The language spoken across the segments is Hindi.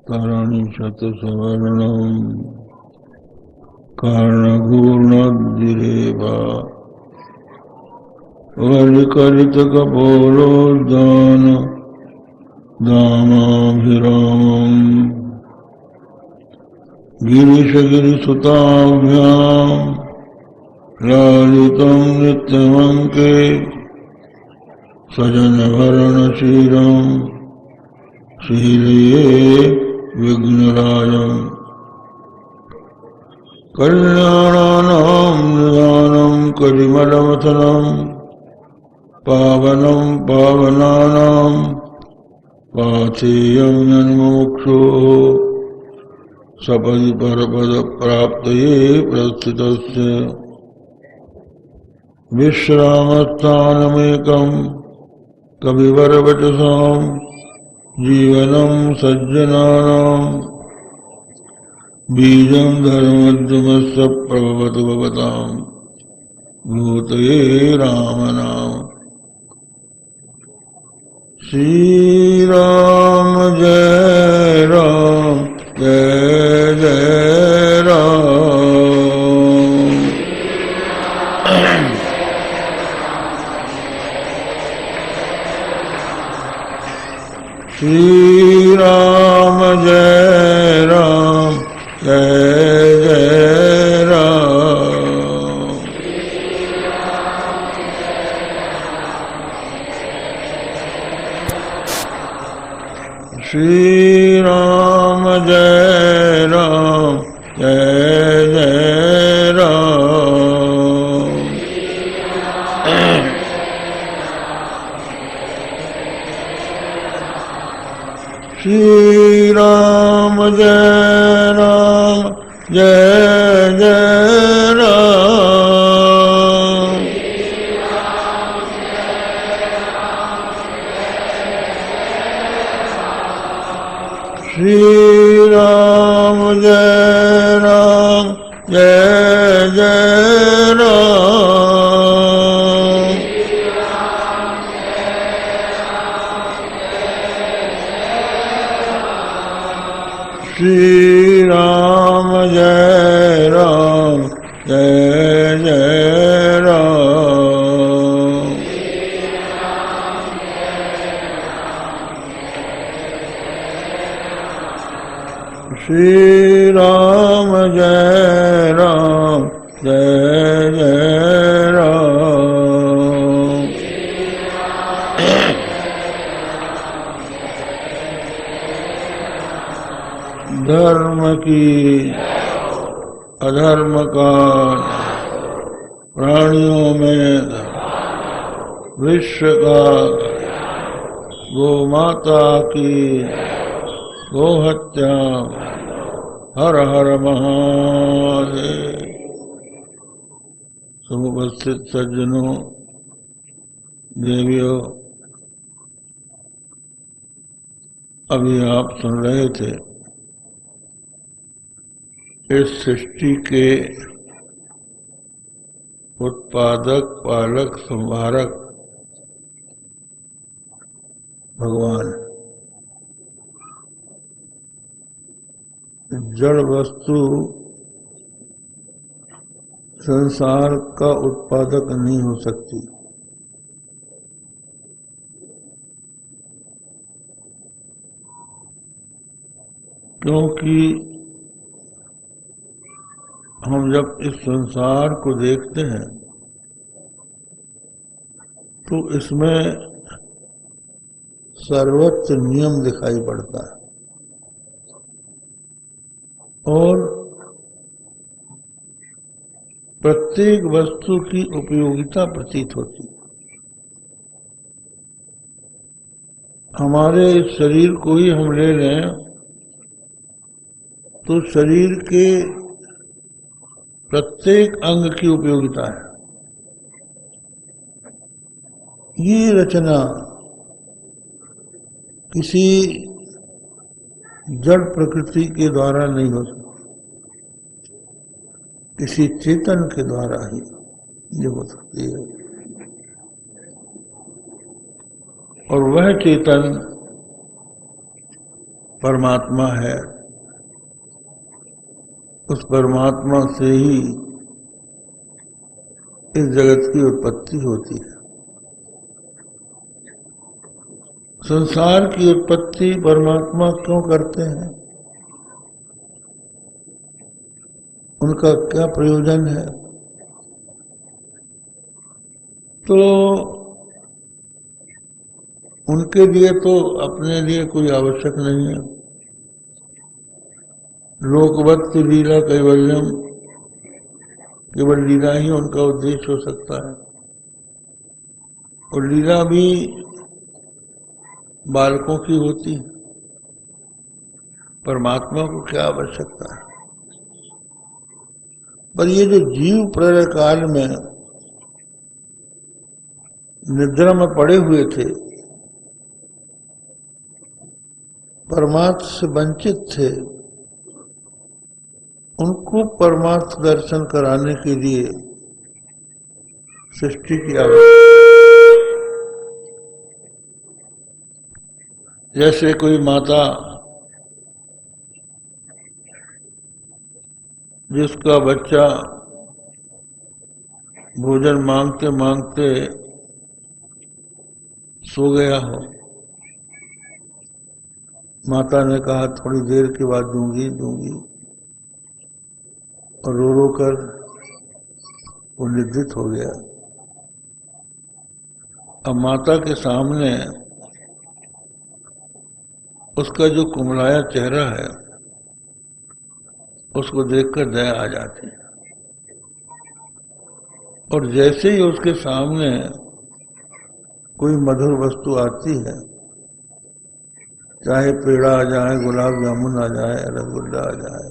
तरणी शतसवर्णम् कर्णपूर्णगिरेवा वलिकलितकपोलोद्यान दामाभिरामम् गिरिशगिरिसुताभ्याम् लालितं नित्यमङ्के सजनभरणशीलम् शीलये विघ्नराजम् कल्याणानां निदानं कलिमलमथनं पावनं पावनानां पाथेयं यन्मुमुक्षोः सपदि परपदप्राप्तये प्रस्थितस्य विश्रामस्थानमेकं कविवरवचसां जीवनं सज्जनानां बीजं धर्मोद्यमस्य प्रभवतु भवतां भूतये राम नाम। श्री राम जय राम जय जय राम। श्री राम जय राम जय जय राम। श्री राम जय राम जय जय राम। श्री राम जय राम जय जय राम। श्री राम जय राम जय जय राम। श्री राम जय राम जय जय राम। श्री राम जय राम जय जय राम। धर्म की अधर्म का प्राणियों में विश्व का गो माता की गो हत्या हर हर महादेव। समुपस्थित सज्जनों देवियों, अभी आप सुन रहे थे इस सृष्टि के उत्पादक पालक संहारक भगवान जड़ वस्तु संसार का उत्पादक नहीं हो सकती। क्योंकि हम जब इस संसार को देखते हैं तो इसमें सर्वत्र नियम दिखाई पड़ता है और प्रत्येक वस्तु की उपयोगिता प्रतीत होती है। हमारे इस शरीर को ही हम ले लें तो शरीर के प्रत्येक अंग की उपयोगिता है। ये रचना किसी जड़ प्रकृति के द्वारा नहीं हो सकती, किसी चेतन के द्वारा ही ये हो सकती है। और वह चेतन परमात्मा है, उस परमात्मा से ही इस जगत की उत्पत्ति होती है। संसार की उत्पत्ति परमात्मा क्यों करते हैं? उनका क्या प्रयोजन है? तो उनके लिए तो अपने लिए कोई आवश्यक नहीं है। लोकवत् लीला कैवल्यम, केवल लीला ही उनका उद्देश्य हो सकता है। और लीला भी बालकों की होती है। परमात्मा को क्या आवश्यकता है? पर ये जो जीव प्रलय काल में निद्रा में पड़े हुए थे, परमात्मा से वंचित थे, उनको परमात्मा दर्शन कराने के लिए सृष्टि की आवश्यकता। जैसे कोई माता जिसका बच्चा भोजन मांगते मांगते सो गया हो, माता ने कहा थोड़ी देर के बाद दूंगी, और रो रो कर वो निद्रित हो गया। अब माता के सामने उसका जो कुमलाया चेहरा है, उसको देखकर दया आ जाती है। और जैसे ही उसके सामने कोई मधुर वस्तु आती है, चाहे पेड़ा आ जाए, गुलाब जामुन आ जाए, रसगुल्ला आ जाए,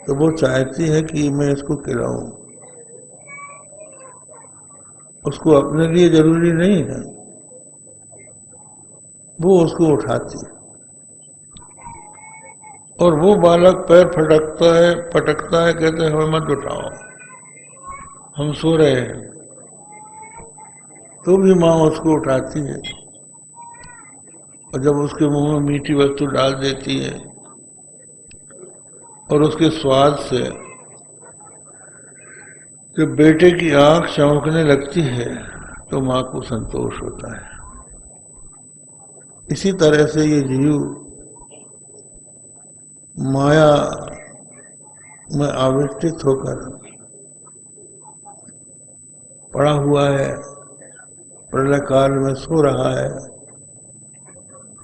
तो वो चाहती है कि मैं इसको खिलाऊं। उसको अपने लिए जरूरी नहीं है, वो उसको उठाती है। और वो बालक पैर फटकता है, कहते हैं हमें मत उठाओ, हम सो रहे हैं। तो भी माँ उसको उठाती है, और जब उसके मुंह में मीठी वस्तु डाल देती है और उसके स्वाद से जब बेटे की आंख चमकने लगती है, तो माँ को संतोष होता है। इसी तरह से ये जीव माया में आविष्टित होकर पड़ा हुआ है, प्रलय काल में सो रहा है।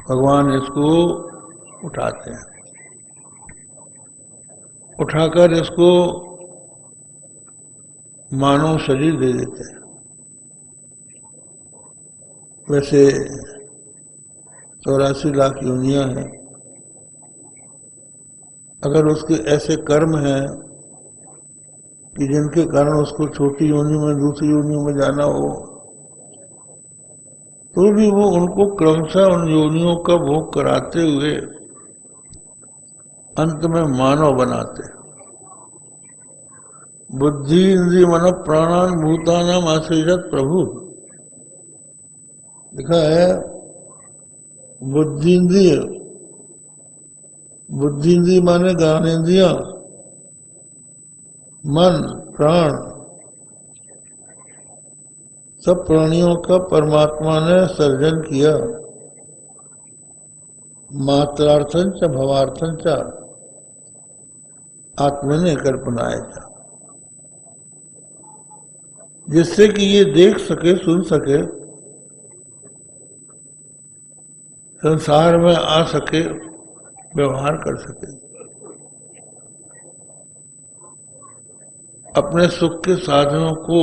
भगवान इसको उठाते हैं, उठाकर इसको मानव शरीर दे देते हैं। वैसे 84 लाख योनियां हैं। अगर उसके ऐसे कर्म हैं कि जिनके कारण उसको छोटी योनि में दूसरी योनियों में जाना हो, तो भी वो उनको क्रमशः उन योनियों का भोग कराते हुए अंत में मानव बनाते। बुद्धि इंद्रिय मन प्राणान भूतानाम आश्रित प्रभु, लिखा है। बुद्धि इंद्रिय माने ज्ञानेन्द्रिया, मन प्राण, सब प्राणियों का परमात्मा ने सर्जन किया। मात्रार्थं च भवार्थं च आत्मने कल्पनाए था, जिससे कि ये देख सके, सुन सके, संसार में आ सके, व्यवहार कर सके, अपने सुख के साधनों को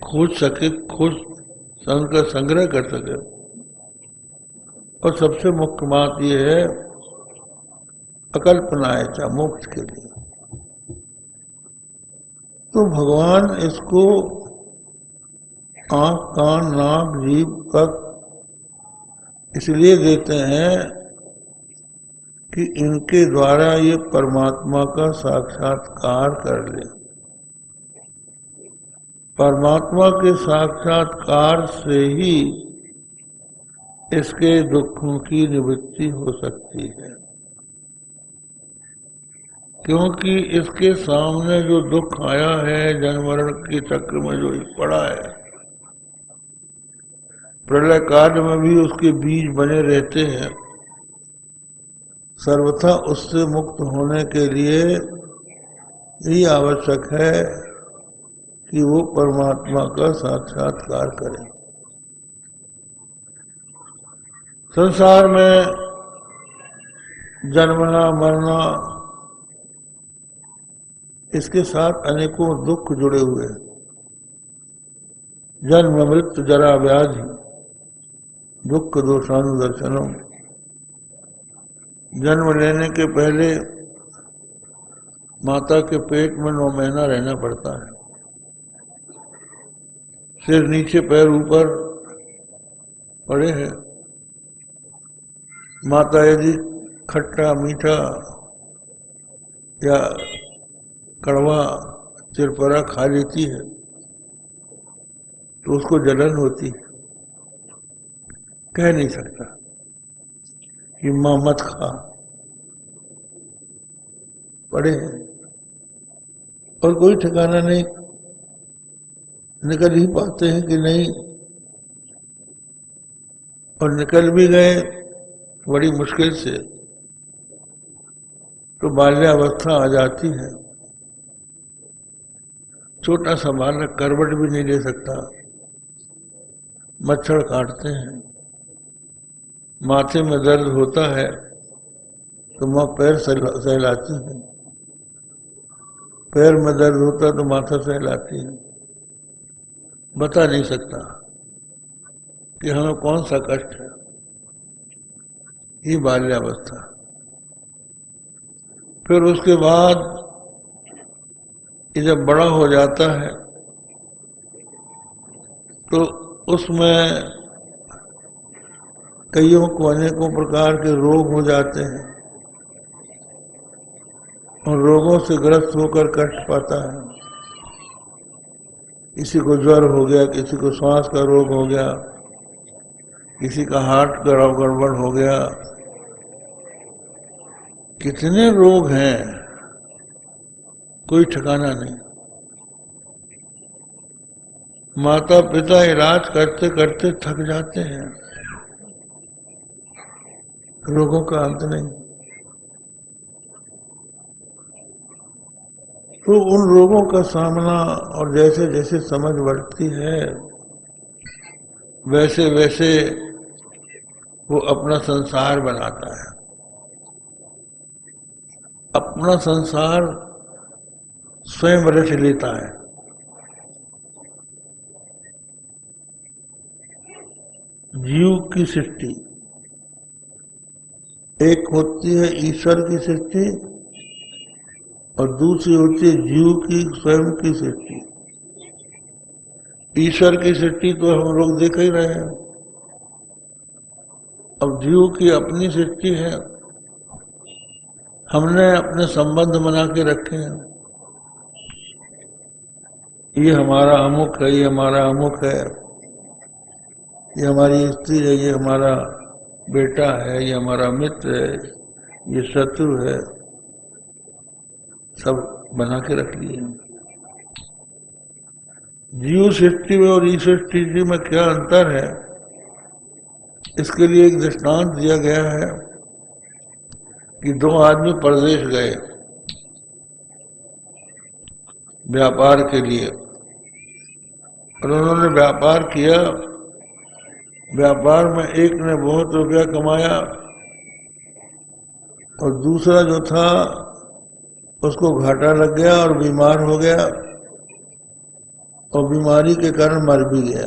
खोज सके, संग्रह कर सके। और सबसे मुख्य बात यह है अकल्पनाएं चा, मोक्ष के लिए। तो भगवान इसको आंख कान नाक जीभ तक इसलिए देते हैं कि इनके द्वारा ये परमात्मा का साक्षात्कार कर ले। परमात्मा के साक्षात्कार से ही इसके दुखों की निवृत्ति हो सकती है, क्योंकि इसके सामने जो दुख आया है, जन्म मरण के चक्र में जो पड़ा है, प्रलय काल में भी उसके बीज बने रहते हैं। सर्वथा उससे मुक्त होने के लिए यही आवश्यक है कि वो परमात्मा का साक्षात्कार करें। संसार में जन्मना मरना, इसके साथ अनेकों दुख जुड़े हुए हैं। जन्म मृत्यु जरा व्याधि दुख दोषानुदर्शनम। जन्म लेने के पहले माता के पेट में 9 महीना रहना पड़ता है। सिर नीचे पैर ऊपर पड़े हैं। माता यदि खट्टा मीठा या कड़वा चिरपरा खा लेती है तो उसको जलन होती है, कह नहीं सकता कि मां मत खा, पड़े हैं और कोई ठिकाना नहीं, निकल ही पाते हैं कि नहीं, और निकल भी गए बड़ी मुश्किल से तो बाल्यावस्था आ जाती है। छोटा सा बालक करवट भी नहीं ले सकता, मच्छर काटते हैं, माथे में दर्द होता है तो माँ पैर सहलाती है, पैर में दर्द होता तो माथा सहलाती है। बता नहीं सकता कि हमें कौन सा कष्ट है। ये बाल्यावस्था। फिर उसके बाद ये जब बड़ा हो जाता है तो उसमें कईयों को अनेकों प्रकार के रोग हो जाते हैं और रोगों से ग्रस्त होकर कष्ट पाता है। किसी को ज्वर हो गया, किसी को श्वास का रोग हो गया, किसी का हार्ट का गड़बड़ हो गया, कितने रोग हैं, कोई ठिकाना नहीं। माता पिता इलाज करते करते थक जाते हैं, रोगों का अंत नहीं। तो उन रोगों का सामना, और जैसे जैसे समझ बढ़ती है वैसे वैसे वो अपना संसार बनाता है। अपना संसार स्वयं रच लेता है। जीव की सृष्टि एक होती है, ईश्वर की सृष्टि, और दूसरी होती है जीव की स्वयं की सृष्टि। ईश्वर की सृष्टि तो हम लोग देख ही रहे हैं। अब जीव की अपनी सृष्टि है, हमने अपने संबंध बना के रखे हैं। ये हमारा अमुक है, ये हमारा अमुक है, ये हमारी स्त्री है, ये हमारा बेटा है, ये हमारा मित्र है, ये शत्रु है, सब बना के रख लिए। जीव सृष्टि में और ईश्वर सृष्टि में क्या अंतर है, इसके लिए एक दृष्टांत दिया गया है कि 2 आदमी परदेश गए व्यापार के लिए, और उन्होंने व्यापार किया। व्यापार में एक ने बहुत रुपया कमाया और दूसरा जो था उसको घाटा लग गया और बीमार हो गया, और बीमारी के कारण मर भी गया।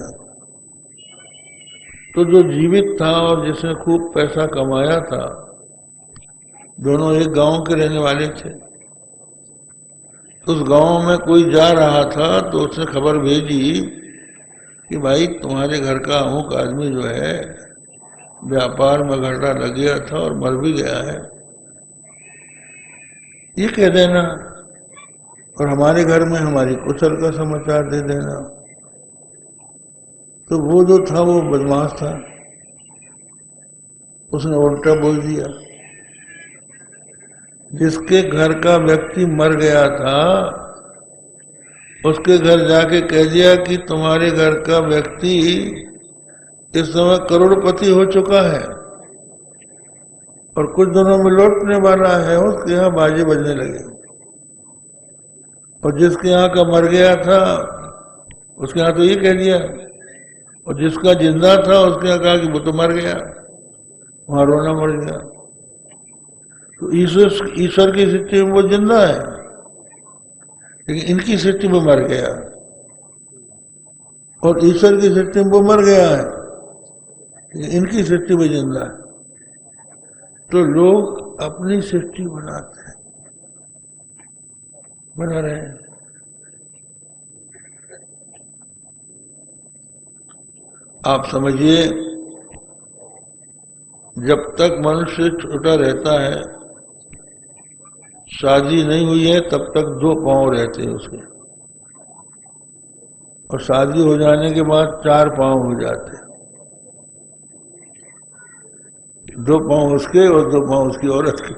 तो जो जीवित था और जिसने खूब पैसा कमाया था, दोनों एक गांव के रहने वाले थे। उस गांव में कोई जा रहा था तो उसने खबर भेजी कि भाई तुम्हारे घर का अमुक आदमी जो है व्यापार में घाटा लग गया था और मर भी गया है, ये कह देना, और हमारे घर में हमारी कुशल का समाचार दे देना। तो वो जो था वो बदमाश था, उसने उल्टा बोल दिया। जिसके घर का व्यक्ति मर गया था उसके घर जाके कह दिया कि तुम्हारे घर का व्यक्ति इस समय करोड़पति हो चुका है और कुछ दिनों में लौटने वाला है। उसके यहाँ बाजे बजने लगे। और जिसके यहाँ का मर गया था उसके यहाँ तो ये कह दिया, और जिसका जिंदा था उसके यहाँ कहा कि वो तो मर गया, वहां रोना मर गया। तो ईश्वर की सृष्टि में वो जिंदा है, लेकिन इनकी सृष्टि में मर गया, और ईश्वर की सृष्टि में वो मर गया है, लेकिन इनकी सृष्टि में जिंदा है। तो लोग अपनी सृष्टि बनाते हैं, बना रहे हैं। आप समझिए, जब तक मनुष्य छोटा रहता है, शादी नहीं हुई है, तब तक 2 पांव रहते हैं उसके, और शादी हो जाने के बाद 4 पांव हो जाते हैं। 2 पांव उसके और 2 पांव उसकी औरत के।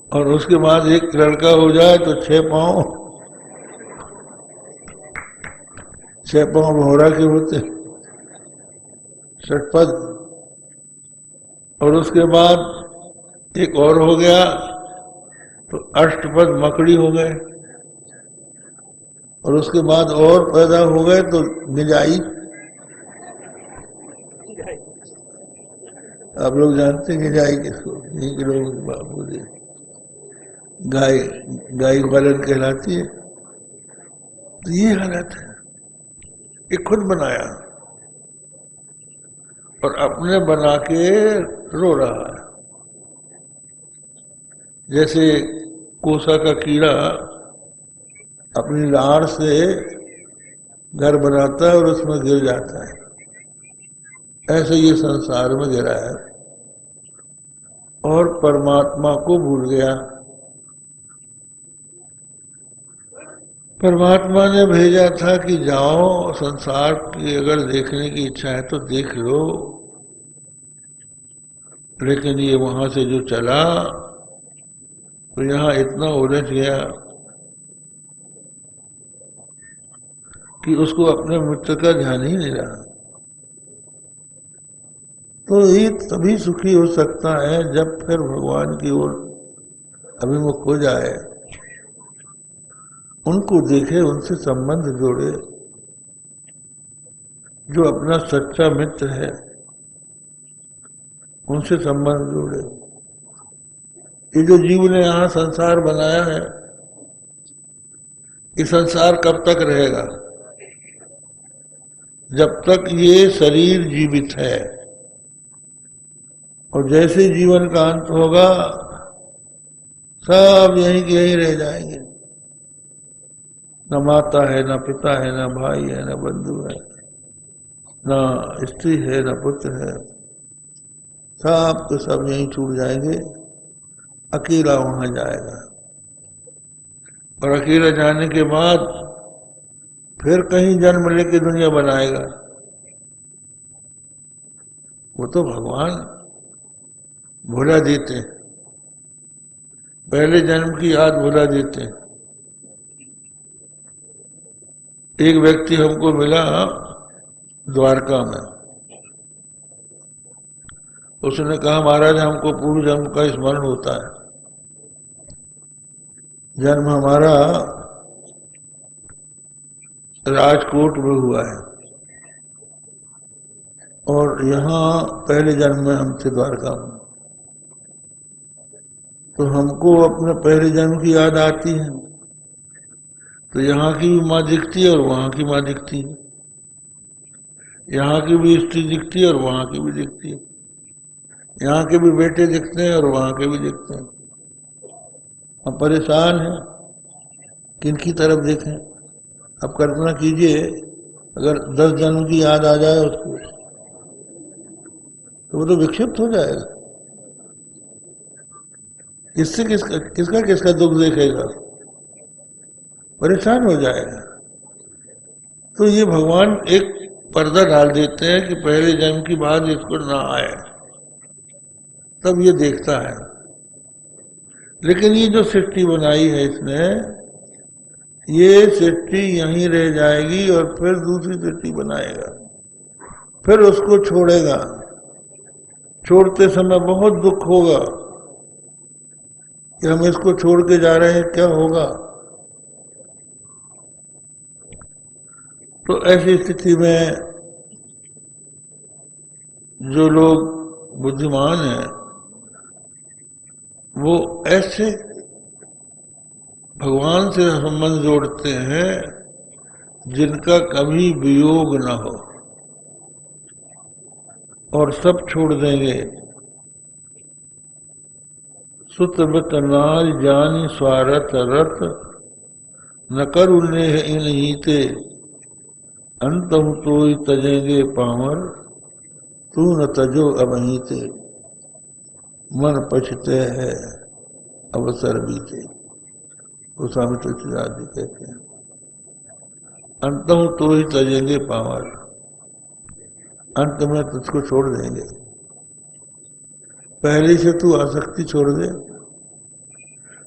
और उसके बाद एक लड़का हो जाए तो 6 पांव, 6 पांव घोड़ा के होते, षटपद। और उसके बाद एक और हो गया तो अष्टपद मकड़ी हो गए। और उसके बाद और पैदा हो गए तो निजाई। आप लोग जानते हैं निजाई किसको? यही के लोग बाबू जी, गाय पालन कहलाती है। तो ये हालत है, ये खुद बनाया और अपने बना के रो रहा है। जैसे कोसा का कीड़ा अपनी लार से घर बनाता है और उसमें गिर जाता है, ऐसे ये संसार में गिरा है और परमात्मा को भूल गया। परमात्मा ने भेजा था कि जाओ, संसार की अगर देखने की इच्छा है तो देख लो, लेकिन ये वहां से जो चला तो यहाँ इतना उलझ गया कि उसको अपने मित्र का ध्यान ही नहीं रहा। तो ये तभी सुखी हो सकता है जब फिर भगवान की ओर अभिमुख हो जाए, उनको देखे, उनसे संबंध जोड़े। जो अपना सच्चा मित्र है उनसे संबंध जोड़े। ये जो जीव ने यहाँ संसार बनाया है, ये संसार कब तक रहेगा? जब तक ये शरीर जीवित है। और जैसे जीवन का अंत होगा सब यहीं के यहीं रह जाएंगे। न माता है, न पिता है, न भाई है, न बंधु है, न स्त्री है, न पुत्र है, सब तो सब यहीं छूट जाएंगे। अकेला वहां जाएगा और अकेला जाने के बाद फिर कहीं जन्म लेके दुनिया बनाएगा। वो तो भगवान भुला देते हैं, पहले जन्म की याद भुला देते हैं। एक व्यक्ति हमको मिला द्वारका में, उसने कहा महाराज हमको पूर्व जन्म का स्मरण होता है। जन्म हमारा राजकोट में हुआ है और यहाँ पहले जन्म में हम थे द्वारका में। तो हमको अपने पहले जन्म की याद आती है, तो यहाँ की भी माँ दिखती है और वहां की माँ दिखती है, यहाँ की भी स्त्री दिखती है और वहां की भी दिखती है, यहाँ के भी बेटे दिखते हैं और वहां के भी दिखते हैं। हम परेशान हैं किनकी तरफ देखें। अब कल्पना कीजिए अगर 10 जन्म की याद आ जाए उसको, तो वो तो विक्षिप्त हो जाएगा। इससे किसका दुख देखेगा, परेशान हो जाएगा। तो ये भगवान एक पर्दा डाल देते हैं कि पहले जन्म की बात इसको ना आए, तब ये देखता है। लेकिन ये जो सृष्टि बनाई है इसने, ये सृष्टि यहीं रह जाएगी और फिर दूसरी सृष्टि बनाएगा, फिर उसको छोड़ेगा। छोड़ते समय बहुत दुख होगा कि हम इसको छोड़ के जा रहे हैं, क्या होगा। तो ऐसी स्थिति में जो लोग बुद्धिमान हैं वो ऐसे भगवान से संबंध जोड़ते हैं जिनका कभी वियोग न हो, और सब छोड़ देंगे। सुत बत नार जानी स्वारथ रथ, न कर उन्हें इन हीते, अंत तो तजेंगे पामर, तू न तजो अबहीते, मन पछते है अवसर बीते। वो स्वामी तुलसीदास जी कहते हैं, अंत तो ही तजेंगे पामर, अंत में तुझको छोड़ देंगे। पहले से तू आसक्ति छोड़ दे।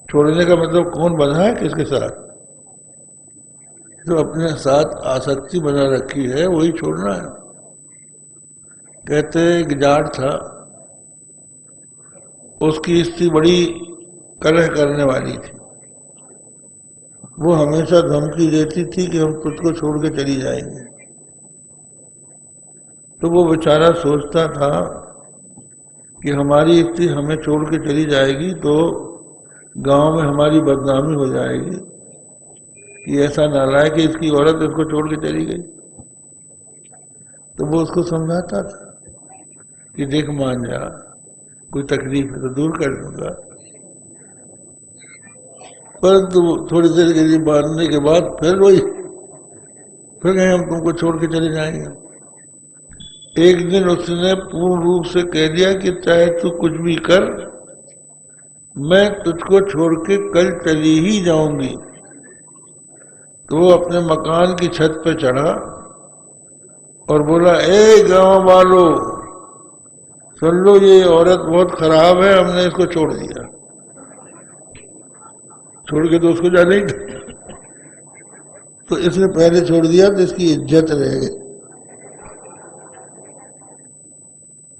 छोड़ने का मतलब कौन बंधा है किसके साथ? जो अपने साथ आसक्ति बना रखी है वही छोड़ना है। कहते एक जाट था, उसकी स्त्री बड़ी कलह करने वाली थी। वो हमेशा धमकी देती थी कि हम तुझको छोड़ के चली जाएंगे। तो वो बेचारा सोचता था कि हमारी स्त्री हमें छोड़ के चली जाएगी तो गांव में हमारी बदनामी हो जाएगी कि ऐसा नालायक कि इसकी औरत इसको छोड़ के चली गई। तो वो उसको समझाता था कि देख मान जा, कोई तकलीफ है तो दूर कर दूंगा। परंतु थोड़ी देर के लिए मानने के बाद फिर कहीं हम तुमको छोड़ के चले जाएंगे। एक दिन उसने पूर्ण रूप से कह दिया कि चाहे तू कुछ भी कर, मैं तुझको छोड़ के कल चली ही जाऊंगी। तो वो अपने मकान की छत पे चढ़ा और बोला, ए गांव वालों सुन लो, ये औरत बहुत खराब है, हमने इसको छोड़ दिया। छोड़ के तो उसको जाने ही था, तो इसने पहले छोड़ दिया तो इसकी इज्जत रह गई।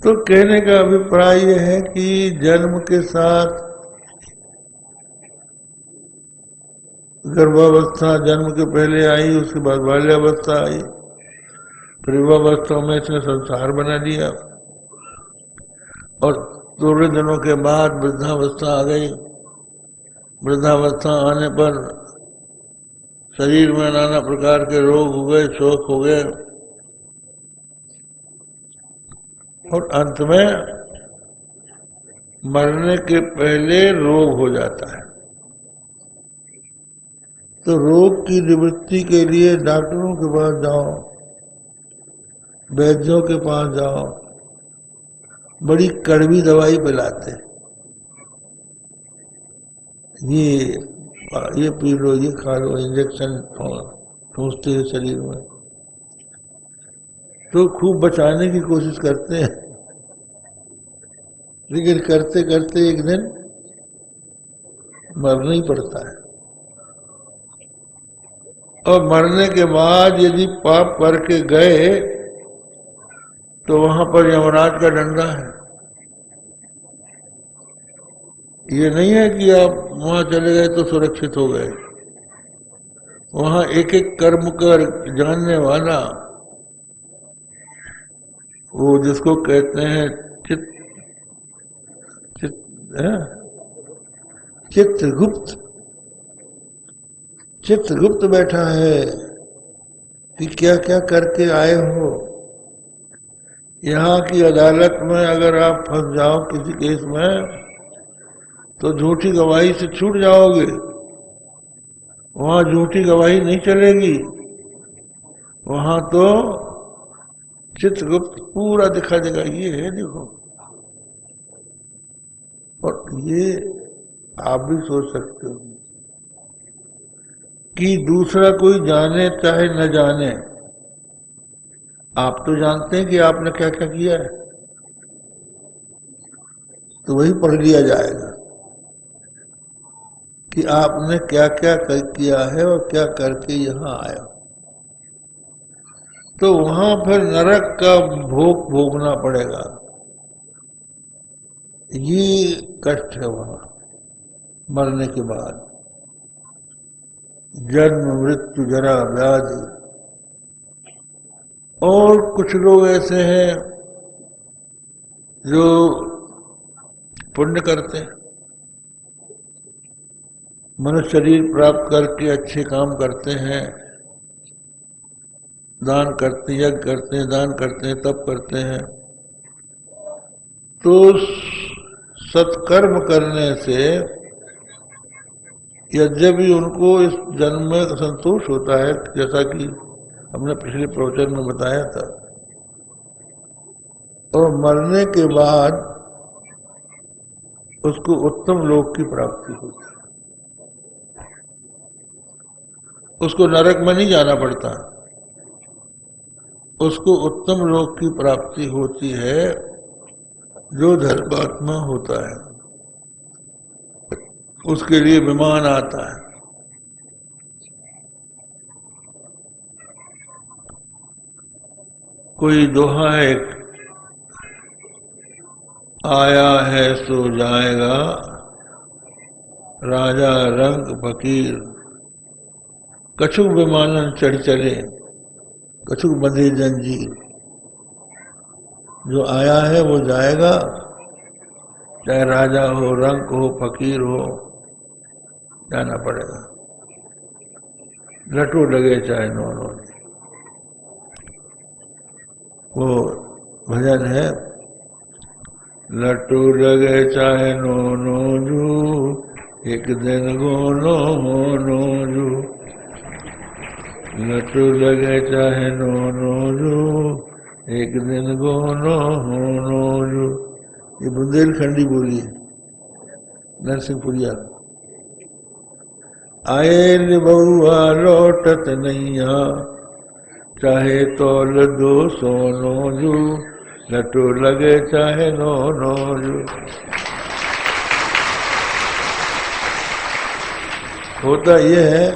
तो कहने का अभिप्राय यह है कि जन्म के साथ गर्भावस्था जन्म के पहले आई, उसके बाद बाल्यावस्था आई, फिर युवावस्था में इसने संसार बना दिया और थोड़े दिनों के बाद वृद्धावस्था आ गई। वृद्धावस्था आने पर शरीर में नाना प्रकार के रोग हो गए, शोक हो गए और अंत में मरने के पहले रोग हो जाता है। तो रोग की निवृत्ति के लिए डॉक्टरों के पास जाओ, वैद्यों के पास जाओ, बड़ी कड़वी दवाई पिलाते, ये पी लो, ये खा लो, इंजेक्शन ठूंसते हैं शरीर में। तो खूब बचाने की कोशिश करते हैं, लेकिन करते करते एक दिन मरना ही पड़ता है। और मरने के बाद यदि पाप करके गए तो वहां पर यमराज का डंडा है। ये नहीं है कि आप वहां चले गए तो सुरक्षित हो गए। वहां एक एक कर्म कर जानने वाला, वो जिसको कहते हैं चित्रगुप्त बैठा है कि क्या क्या करके आए हो। यहाँ की अदालत में अगर आप फंस जाओ किसी केस में तो झूठी गवाही से छूट जाओगे। वहां झूठी गवाही नहीं चलेगी, वहां तो चित्रगुप्त पूरा दिखा देगा, ये है देखो। और ये आप भी सोच सकते हो कि दूसरा कोई जाने चाहे न जाने, आप तो जानते हैं कि आपने क्या क्या किया है, तो वही पढ़ लिया जाएगा कि आपने क्या क्या किया है और क्या करके यहाँ आया। तो वहां फिर नरक का भोग भोगना पड़ेगा, ये कष्ट है वहां मरने के बाद। जन्म मृत्यु जरा व्याधि। और कुछ लोग ऐसे हैं जो पुण्य करते हैं, मनुष्य शरीर प्राप्त करके अच्छे काम करते हैं, दान करते, यज्ञ करते हैं, दान करते हैं, तप करते हैं, तो सत्कर्म करने से यद्यपि उनको इस जन्म में संतोष होता है, जैसा कि हमने पिछले प्रवचन में बताया था, और मरने के बाद उसको उत्तम लोक की प्राप्ति होती है, उसको नरक में नहीं जाना पड़ता, उसको उत्तम लोक की प्राप्ति होती है जो धर्मात्मा होता है, उसके लिए विमान आता है। कोई दोहा है, आया है सो जाएगा राजा रंग फकीर, कछुक विमानन चढ़ चले कछुक बंधे जंजीर। जो आया है वो जाएगा, चाहे राजा हो, रंग हो, फकीर हो, जाना पड़ेगा, लटू लगे चाहे नो। वो भजन है, लटू लगे चाहे नो जू, एक दिन गोनो मोनो जू। लटू लगे चाहे नो जू, एक दिन गोनो मोनो जू। ये बुंदेलखंडी बोली है, नरसिंहपुरिया। आए बहुआ लौटत नैया, चाहे तौल दो सोनो जू, लटू लगे चाहे नो जू। होता यह है,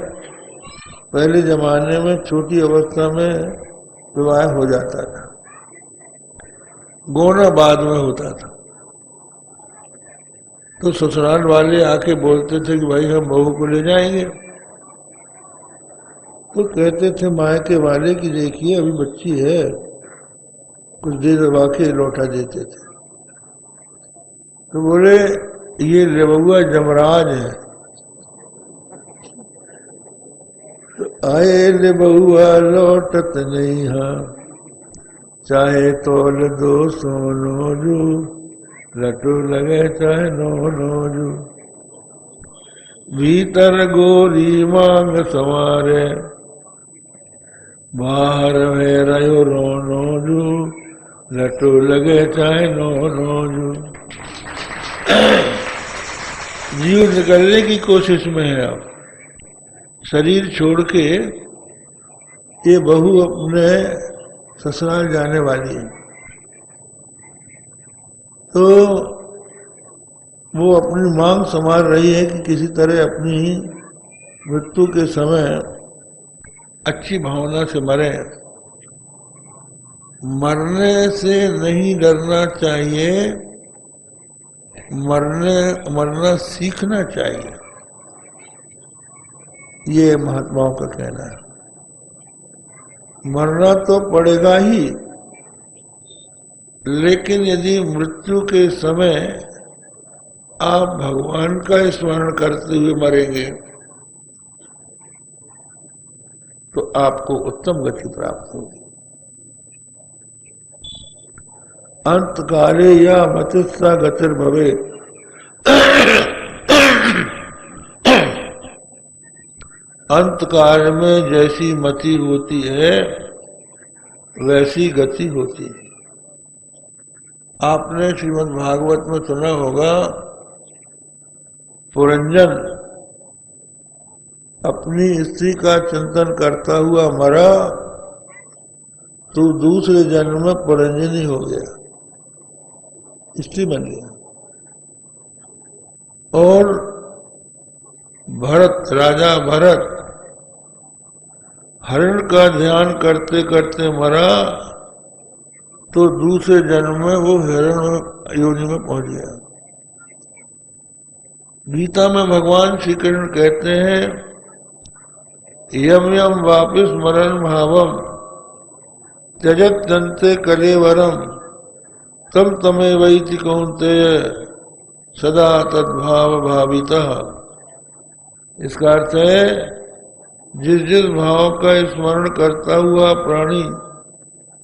पहले जमाने में छोटी अवस्था में विवाह हो जाता था, गोना बाद में होता था। तो ससुराल वाले आके बोलते थे कि भाई हम बहू को ले जाएंगे, तो कहते थे मायके वाले की देखिए अभी बच्ची है, कुछ देर वाके लौटा देते थे। तो बोले ये लेबुआ जमराज है। तो आए लेबुआ लौटत नहीं है, चाहे तोल दो सोनो जू, लटू लगे चाहे नो जू। भीतर गोरी मांग संवारे, बाहर में रहो रोनो जू, लटू लगे चाहे नो जू। जीव निकलने की कोशिश में है, अब शरीर छोड़ के ये बहू अपने ससुराल जाने वाली है, तो वो अपनी मांग संभाल रही है कि किसी तरह अपनी मृत्यु के समय अच्छी भावना से मरे। मरने से नहीं डरना चाहिए, मरना सीखना चाहिए, ये महात्माओं का कहना है। मरना तो पड़ेगा ही, लेकिन यदि मृत्यु के समय आप भगवान का स्मरण करते हुए मरेंगे तो आपको उत्तम गति प्राप्त होगी। अंत काले या मतिस्सा गतिर भवे, अंत काल में जैसी मति होती है वैसी गति होती है। आपने श्रीमद् भागवत में सुना होगा, पुरंजन अपनी स्त्री का चिंतन करता हुआ मरा तो दूसरे जन्म में परंजनी हो गया, स्त्री बन गया। और भरत, राजा भरत हरण का ध्यान करते करते मरा, तो दूसरे जन्म में वो हिरण योनि में पहुंच गया। गीता में भगवान श्री कृष्ण कहते हैं, यम यम वापिस मरण भावम त्यजत जंते कलेवरम तम तमे वैति कौन्तेय सदा तद्भाव भाविता। इसका अर्थ है, जिस जिस भाव का स्मरण करता हुआ प्राणी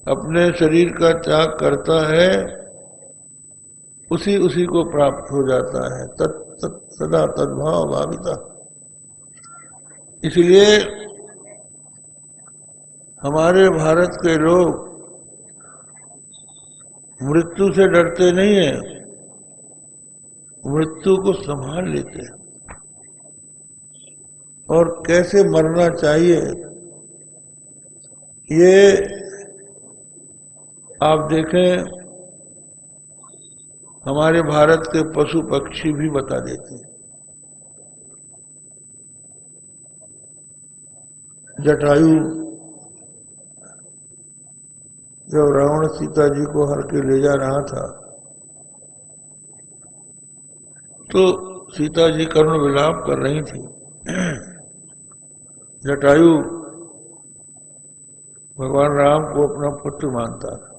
अपने शरीर का त्याग करता है, उसी उसी को प्राप्त हो जाता है। सदा तद्भाव भाविता। इसलिए हमारे भारत के लोग मृत्यु से डरते नहीं है, मृत्यु को संभाल लेते हैं। और कैसे मरना चाहिए ये आप देखें, हमारे भारत के पशु पक्षी भी बता देते हैं। जटायु जब रावण सीता जी को हर के ले जा रहा था, तो सीता जी करुण विलाप कर रही थी। जटायु भगवान राम को अपना पुत्र मानता था,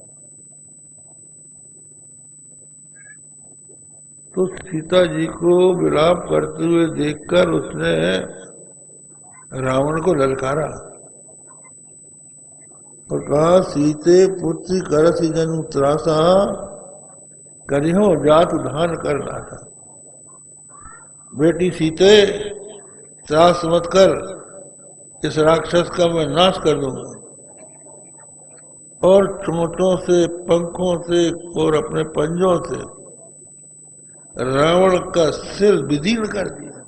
तो सीता जी को विलाप करते हुए देखकर उसने रावण को ललकारा और कहा, सीते पुत्री करसी जनु त्रासा करिहो जात धान कर नाथा। बेटी सीते, त्रास मत कर, इस राक्षस का मैं नाश कर दूंगा। और चोंचों से, पंखों से और अपने पंजों से रावण का सिर विदीर्ण कर दिया।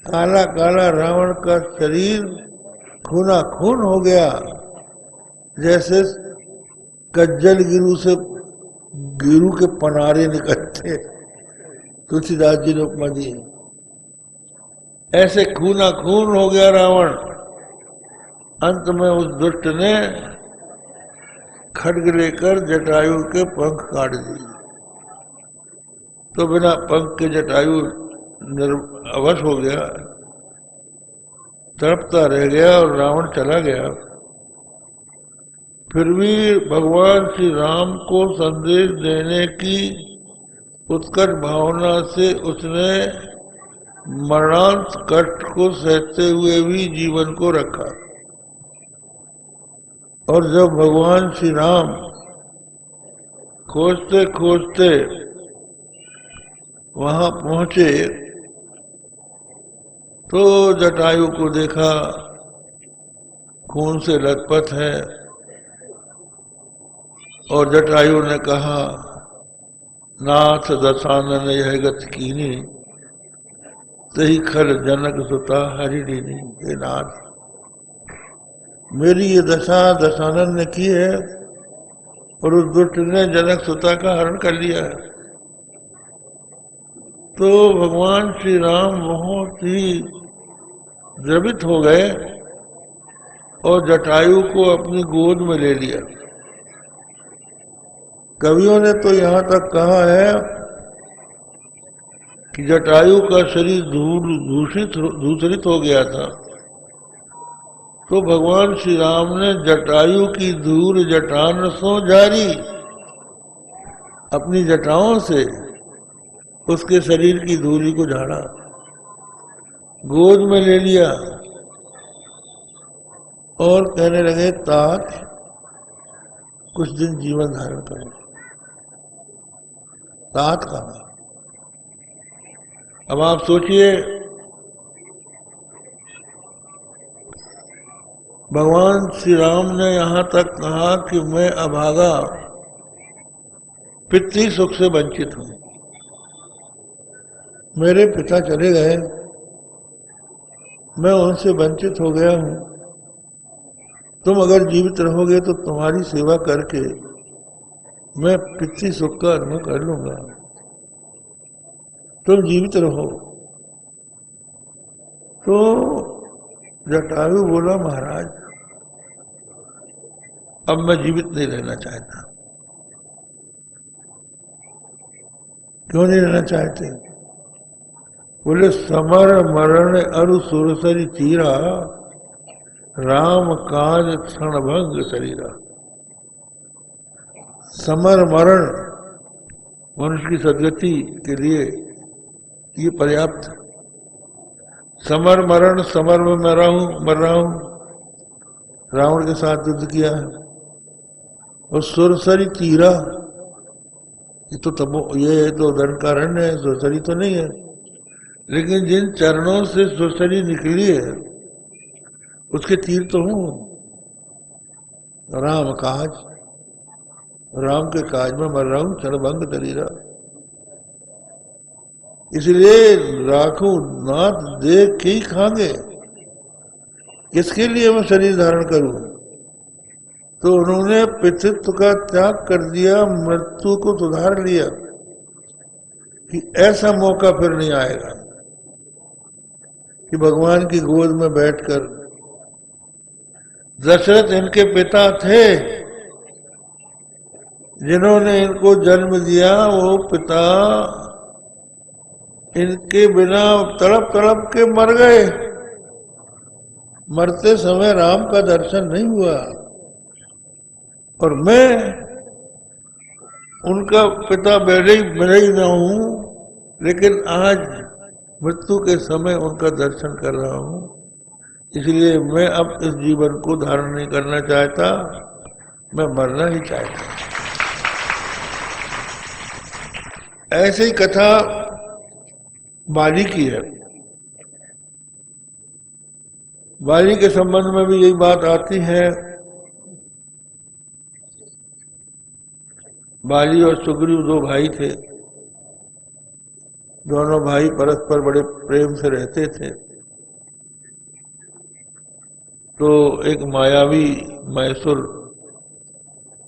काला काला रावण का शरीर खूना खून हो गया, जैसे कज्जल गिरू के पनारे निकलते। तुलसीदास जी ने उपमा दी, ऐसे खूना खून हो गया रावण। अंत में उस दुष्ट ने खड्ग लेकर जटायु के पंख काट दिए, तो बिना पंख के जटायु अवश हो गया, तड़पता रह गया और रावण चला गया। फिर भी भगवान श्री राम को संदेश देने की उत्कट भावना से उसने मरणांत कष्ट को सहते हुए भी जीवन को रखा। और जब भगवान श्री राम खोजते खोजते वहां पहुंचे, तो जटायु को देखा खून से लथपथ है, और जटायु ने कहा, नाथ दशानन यह गति कीनी तही खल जनक सुता हरिणी। हे नाथ, मेरी ये दशा दशानन ने की है और उस दुष्ट ने जनक सुता का हरण कर लिया है। तो भगवान श्री राम बहुत ही द्रवित हो गए और जटायु को अपनी गोद में ले लिया। कवियों ने तो यहाँ तक कहा है कि जटायु का शरीर दूषित हो गया था, तो भगवान श्री राम ने जटायु की धूल जटान सो जारी, अपनी जटाओं से उसके शरीर की धूली को झाड़ा, गोद में ले लिया और कहने लगे, तात कुछ दिन जीवन धारण करो। तात कहा। अब आप सोचिए, भगवान श्री राम ने यहां तक कहा कि मैं अभागा पितृ सुख से वंचित हूं, मेरे पिता चले गए, मैं उनसे वंचित हो गया हूं, तुम अगर जीवित रहोगे तो तुम्हारी सेवा करके मैं पितृ सुख का अनुभव कर लूंगा। तुम जीवित रहो। तो जटायु बोला, महाराज अब मैं जीवित नहीं रहना चाहता। क्यों नहीं रहना चाहते? बोले, समर मरण अरु सुरसरी चीरा, राम काज क्षणभंग शरीरा। समर मरण मनुष्य की सदगति के लिए ये पर्याप्त। समर मरण, समर में मर रहा हूं, रावण के साथ युद्ध किया है। और सुरसरी तीरा, ये तो दंडकारण्य है, सुरसरी तो नहीं है, लेकिन जिन चरणों से सुरसरी निकली है उसके तीर तो हूं। राम काज, राम के काज में मर रहा हूं, क्षणभंग शरीरा। इसलिए राखू नाथ देख के ही खांगे, किसके लिए मैं शरीर धारण करूं? तो उन्होंने पितृत्व का त्याग कर दिया, मृत्यु को सुधार लिया कि ऐसा मौका फिर नहीं आएगा कि भगवान की गोद में बैठकर। दशरथ इनके पिता थे, जिन्होंने इनको जन्म दिया, वो पिता इनके बिना तड़प तड़प के मर गए। मरते समय राम का दर्शन नहीं हुआ, और मैं उनका पिता बेड़े ही ना हूं, लेकिन आज मृत्यु के समय उनका दर्शन कर रहा हूं। इसलिए मैं अब इस जीवन को धारण नहीं करना चाहता, मैं मरना ही चाहता। ऐसी कथा बाली की है। बाली के संबंध में भी यही बात आती है। बाली और सुग्रीव दो भाई थे। दोनों भाई परस्पर बड़े प्रेम से रहते थे। तो एक मायावी मैसूर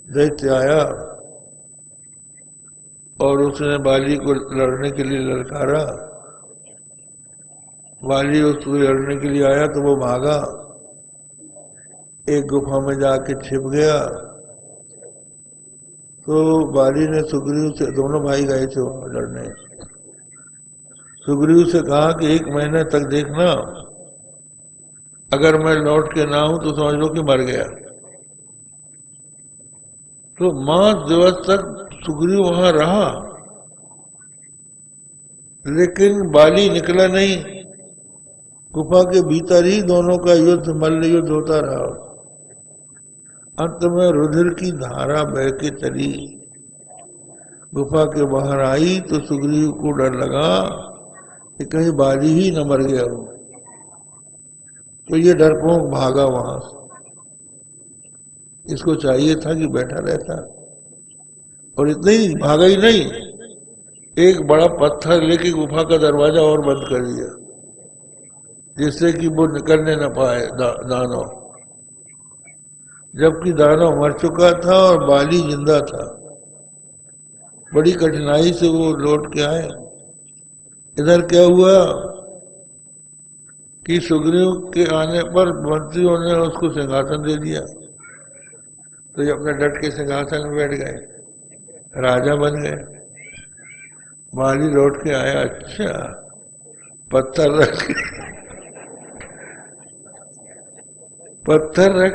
दैत्य आया और उसने बाली को लड़ने के लिए ललकारा। बाली उसको लड़ने के लिए आया तो वो भागा, एक गुफा में जाके छिप गया। तो बाली ने सुग्रीव से, दोनों भाई गए थे वहां लड़ने, सुग्रीव से कहा कि 1 महीने तक देखना, अगर मैं लौट के ना हूं तो समझ लो कि मर गया। तो 5 दिवस तक सुग्रीव वहां रहा, लेकिन बाली निकला नहीं। गुफा के भीतर ही दोनों का युद्ध, मल्ल युद्ध होता रहा। अंत में रुधिर की धारा बह के चली, गुफा के बाहर आई तो सुग्रीव को डर लगा कि कहीं बाली ही न मर गया हो। तो ये डरपोक भागा वहां से। इसको चाहिए था कि बैठा रहता, और इतना ही भागा ही नहीं, एक बड़ा पत्थर लेके गुफा का दरवाजा और बंद कर दिया, जिससे कि वो निकलने न पाए दानव। जबकि दानव मर चुका था और बाली जिंदा था। बड़ी कठिनाई से वो लौट के आए। इधर क्या हुआ कि सुग्रीव के आने पर मंत्रियों ने उसको सिंहासन दे दिया, तो ये अपने डट के सिंहासन में बैठ गए, राजा बन गए। बाली लौट के आया, अच्छा पत्थर रख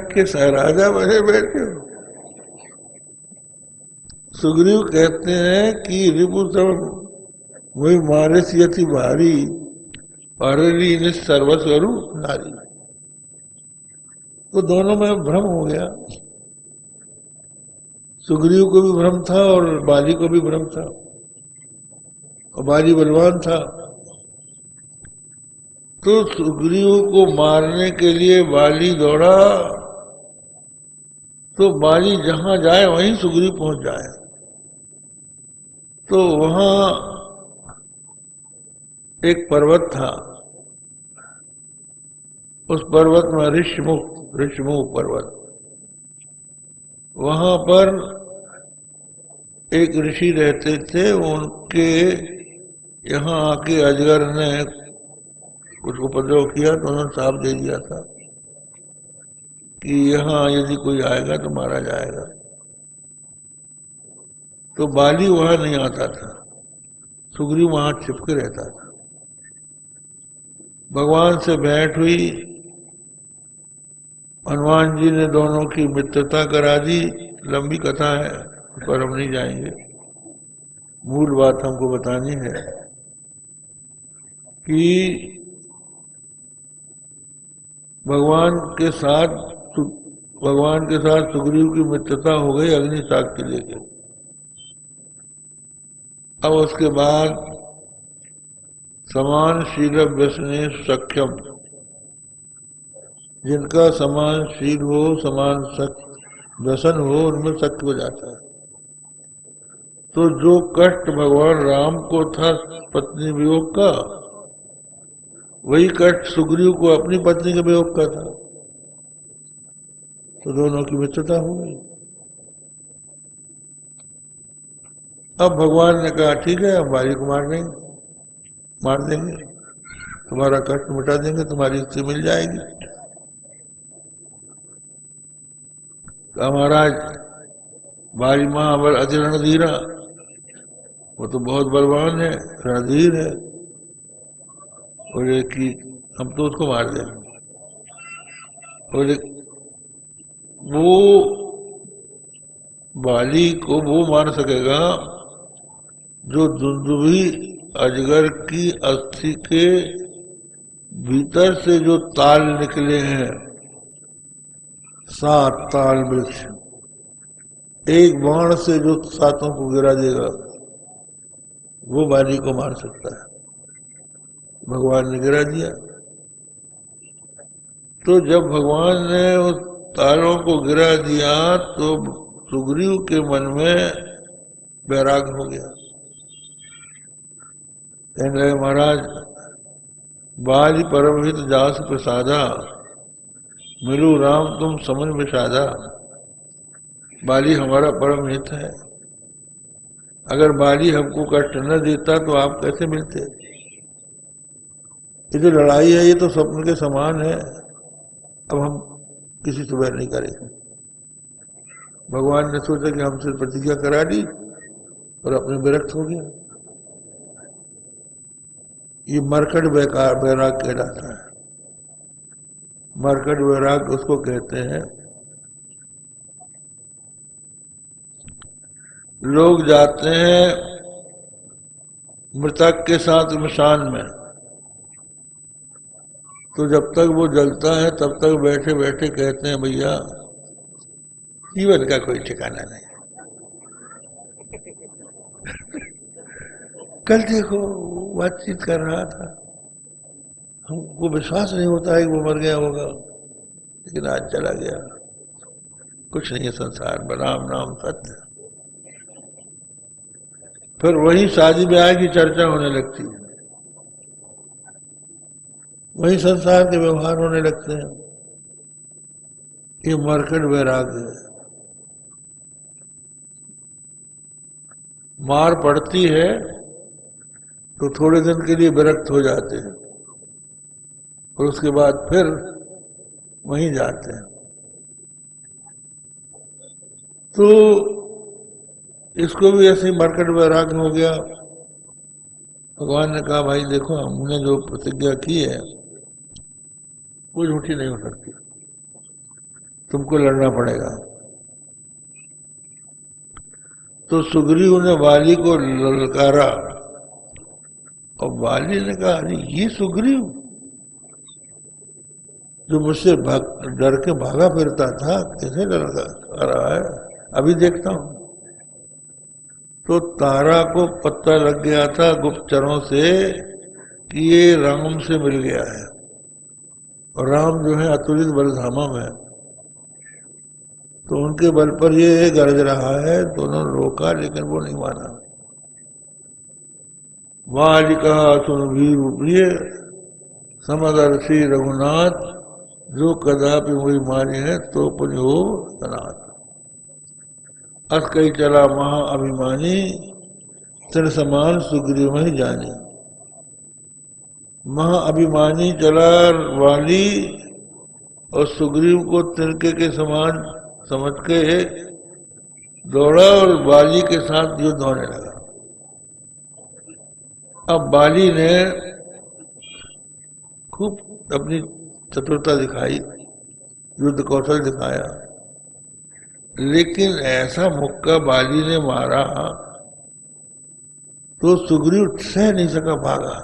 के राजा बने बैठे हो। सुग्रीव कहते हैं कि रिपु सब वही मारे सी भारी, पारली सर्वस्वरू नारी। तो दोनों में भ्रम हो गया। सुग्रीव को भी भ्रम था और बाली को भी भ्रम था, और बाली बलवान था। तो सुग्रीव को मारने के लिए बाली दौड़ा, तो बाली जहां जाए वहीं सुग्रीव पहुंच जाए। तो वहां एक पर्वत था, उस पर्वत में ऋषमुख पर्वत, वहां पर एक ऋषि रहते थे, उनके यहाँ आके अजगर ने कुछ उपद्रव किया तो उन्होंने साफ दे दिया था कि यहाँ यदि कोई आएगा तो मारा जाएगा। तो बाली वहां नहीं आता था, सुग्रीव वहां छिपके रहता था। भगवान से भेंट हुई, हनुमान जी ने दोनों की मित्रता करा दी। लंबी कथा है, उस पर हम नहीं जाएंगे। मूल बात हमको बतानी है कि भगवान के साथ सुग्रीव की मित्रता हो गई अग्नि साग के लेके। अब उसके बाद समान शील व्यसने सख्यम, जिनका समान शील हो, समान व्यसन हो, उनमें सख्य हो जाता है। तो जो कष्ट भगवान राम को था पत्नी वियोग का, वही कष्ट सुग्रीव को अपनी पत्नी के वियोग का था। तो दोनों की मित्रता हो गई। अब भगवान ने कहा ठीक है, हम बाली को मार देंगे, तुम्हारा कष्ट मिटा देंगे, तुम्हारी स्त्री मिल जाएगी। महाराज बाली महाबल अति रणधीरा, वो तो बहुत बलवान है, रणधीर है, बोले कि हम तो उसको मार देंगे। बोले वो बाली को वो मार सकेगा जो दुंदुभी अजगर की अस्थि के भीतर से जो ताल निकले हैं, 7 ताल वृक्ष, एक बाण से जो 7 को गिरा देगा, वो बाली को मार सकता है। भगवान ने गिरा दिया। तो जब भगवान ने उस तालों को गिरा दिया तो सुग्रीव के मन में वैराग्य हो गया। कहने लगे महाराज, बाली परम हित जास प्रसादा, मिलू राम तुम समझ विषादा। बाली हमारा परम हित है, अगर बाली हमको कष्ट न देता तो आप कैसे मिलते। ये जो लड़ाई है ये तो स्वप्न के समान है, अब हम किसी से बैर नहीं करेंगे। भगवान ने सोचा कि हमसे प्रतिज्ञा करा दी और अपने विरक्त हो गया। ये मरकट वैराग कहलाता है। मरकट वैराग उसको कहते हैं, लोग जाते हैं मृतक के साथ मशान में, तो जब तक वो जलता है तब तक बैठे बैठे कहते हैं भैया जीवन का कोई ठिकाना नहीं। कल देखो बातचीत कर रहा था, हमको विश्वास नहीं होता है कि वो मर गया होगा, लेकिन आज चला गया। कुछ नहीं है संसार में, राम नाम सत्य। फिर वही शादी ब्याह की चर्चा होने लगती है, वही संसार के व्यवहार होने लगते हैं। ये मरकट वैराग्य है। मार पड़ती है तो थोड़े दिन के लिए विरक्त हो जाते हैं और उसके बाद फिर वहीं जाते हैं। तो इसको भी ऐसे ही मरकट वैराग्य हो गया। भगवान ने कहा भाई देखो, हमने जो प्रतिज्ञा की है वो झूठी नहीं हो सकती, तुमको लड़ना पड़ेगा। तो सुग्रीव ने बाली को ललकारा और बाली ने कहा अरे ये सुग्रीव जो मुझसे डर के भागा फिरता था, कैसे ललका रहा है, अभी देखता हूं। तो तारा को पता लग गया था गुप्तचरों से कि ये राम से मिल गया है, और राम जो है अतुलित बलधामा में, तो उनके बल पर ये गरज रहा है। दोनों रोका लेकिन वो नहीं माना। बाली कहा सुन वीर प्रिय समदर्शी रघुनाथ, जो कदापि वही मारे हैं तो पुण्य हो सनाथ। अस कही चला महा अभिमानी, तिन समान सुग्रीव ही जानी। महा अभिमानी चला वाली और सुग्रीव को तिनके के समान समझ के दौड़ा और बाली के साथ युद्ध होने लगा। अब बाली ने खूब अपनी चतुरता दिखाई, युद्ध कौशल दिखाया, लेकिन ऐसा मुक्का बाली ने मारा तो सुग्रीव सह नहीं सका, भागा।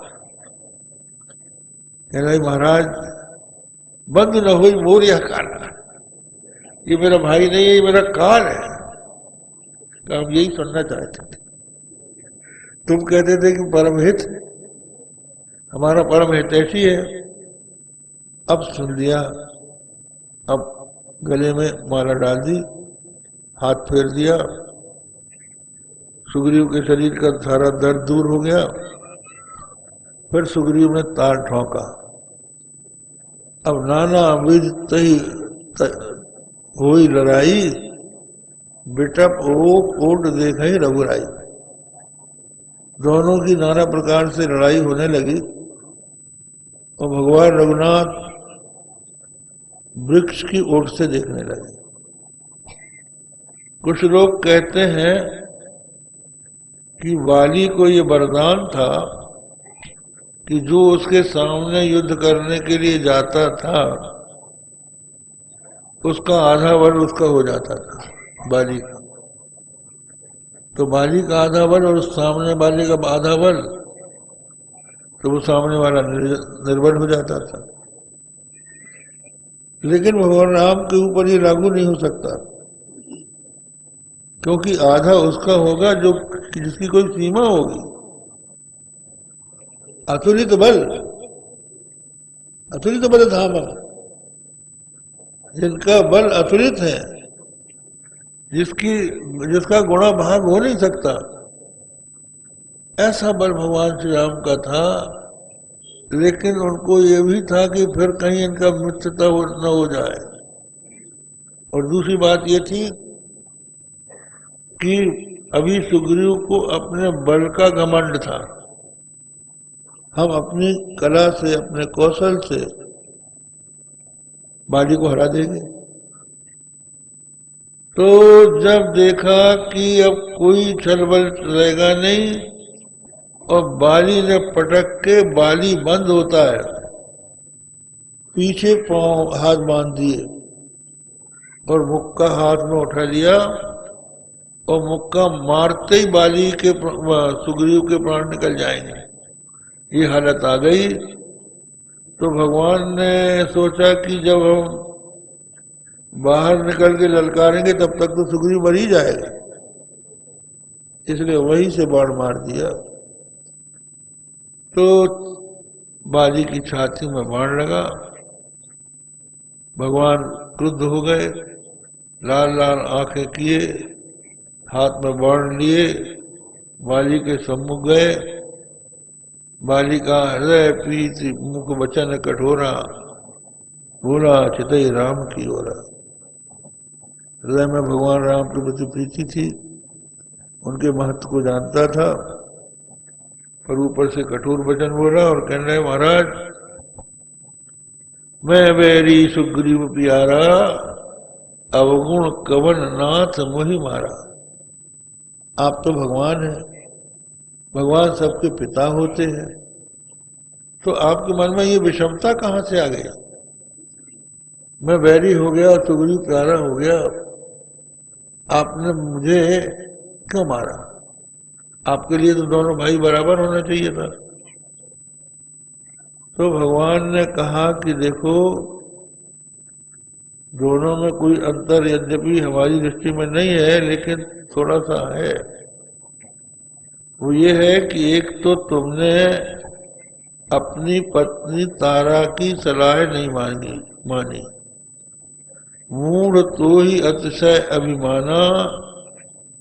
कह रहा महाराज बंद न हुई मोर यह काला, ये मेरा भाई नहीं है, ये मेरा काल है। हम यही सुनना चाहते थे। तुम कहते थे कि परम हित, हमारा परम हित ऐसी है। अब सुन लिया, अब गले में माला डाल दी, हाथ फेर दिया, सुग्रीव के शरीर का सारा दर्द दूर हो गया। फिर सुग्रीव ने तार ठोंका। अब नाना विध तही हुई लड़ाई, बिटप ओट देख ही रघुराई। दोनों की नाना प्रकार से लड़ाई होने लगी और भगवान रघुनाथ वृक्ष की ओट से देखने लगे। कुछ लोग कहते हैं कि वाली को ये वरदान था कि जो उसके सामने युद्ध करने के लिए जाता था उसका आधा बल उसका हो जाता था, बाली का। तो बाली का आधा बल और सामने वाले का आधा बल, तो वो सामने वाला निर्बल हो जाता था। लेकिन भगवान राम के ऊपर ये लागू नहीं हो सकता, क्योंकि आधा उसका होगा जो जिसकी कोई सीमा होगी। अतुलित बल, अतुलित बल धामा, जिनका बल अतुलित है, जिसका गुणा भाग हो नहीं सकता, ऐसा बल भगवान श्री राम का था। लेकिन उनको ये भी था कि फिर कहीं इनका मित्रता न हो जाए। और दूसरी बात ये थी कि अभी सुग्रीव को अपने बल का घमंड था। हम अपनी कला से, अपने कौशल से बाली को हरा देंगे। तो जब देखा कि अब कोई छल बल रहेगा नहीं और बाली ने पटक के बाली बंद होता है, पीछे पांव हाथ बांध दिए और मुक्का हाथ में उठा लिया और मुक्का मारते ही बाली के सुग्रीव के प्राण निकल जाएंगे। ये हालत आ गई। तो भगवान ने सोचा कि जब हम बाहर निकल के ललकारेंगे तब तक तो सुग्रीव मर ही जाएगा, इसलिए वहीं से बाण मार दिया। तो बाली की छाती में बाण लगा। भगवान क्रुद्ध हो गए, लाल लाल आंखें किए, हाथ में बाण लिए, बाली के सम्मुख गए। बाली का हृदय प्रीति मुख वचन कठोरा, बोला चितई राम की ओरा। हृदय में भगवान राम के प्रति प्रीति थी, उनके महत्व को जानता था, पर ऊपर से कठोर वचन बोला और कहने लगे महाराज मैं बैरी सुग्रीव प्यारा, अवगुण कवन नाथ मोहि मारा। आप तो भगवान हैं, भगवान सबके पिता होते हैं, तो आपके मन में ये विषमता कहां से आ गई? मैं बैरी हो गया और सुग्रीव प्यारा हो गया, आपने मुझे क्यों मारा? आपके लिए तो दोनों भाई बराबर होना चाहिए था। तो भगवान ने कहा कि देखो, दोनों में कोई अंतर यद्यपि हमारी दृष्टि में नहीं है, लेकिन थोड़ा सा है। वो ये है कि एक तो तुमने अपनी पत्नी तारा की सलाह नहीं मानी, मूढ़ तो ही अतिशय अभिमाना,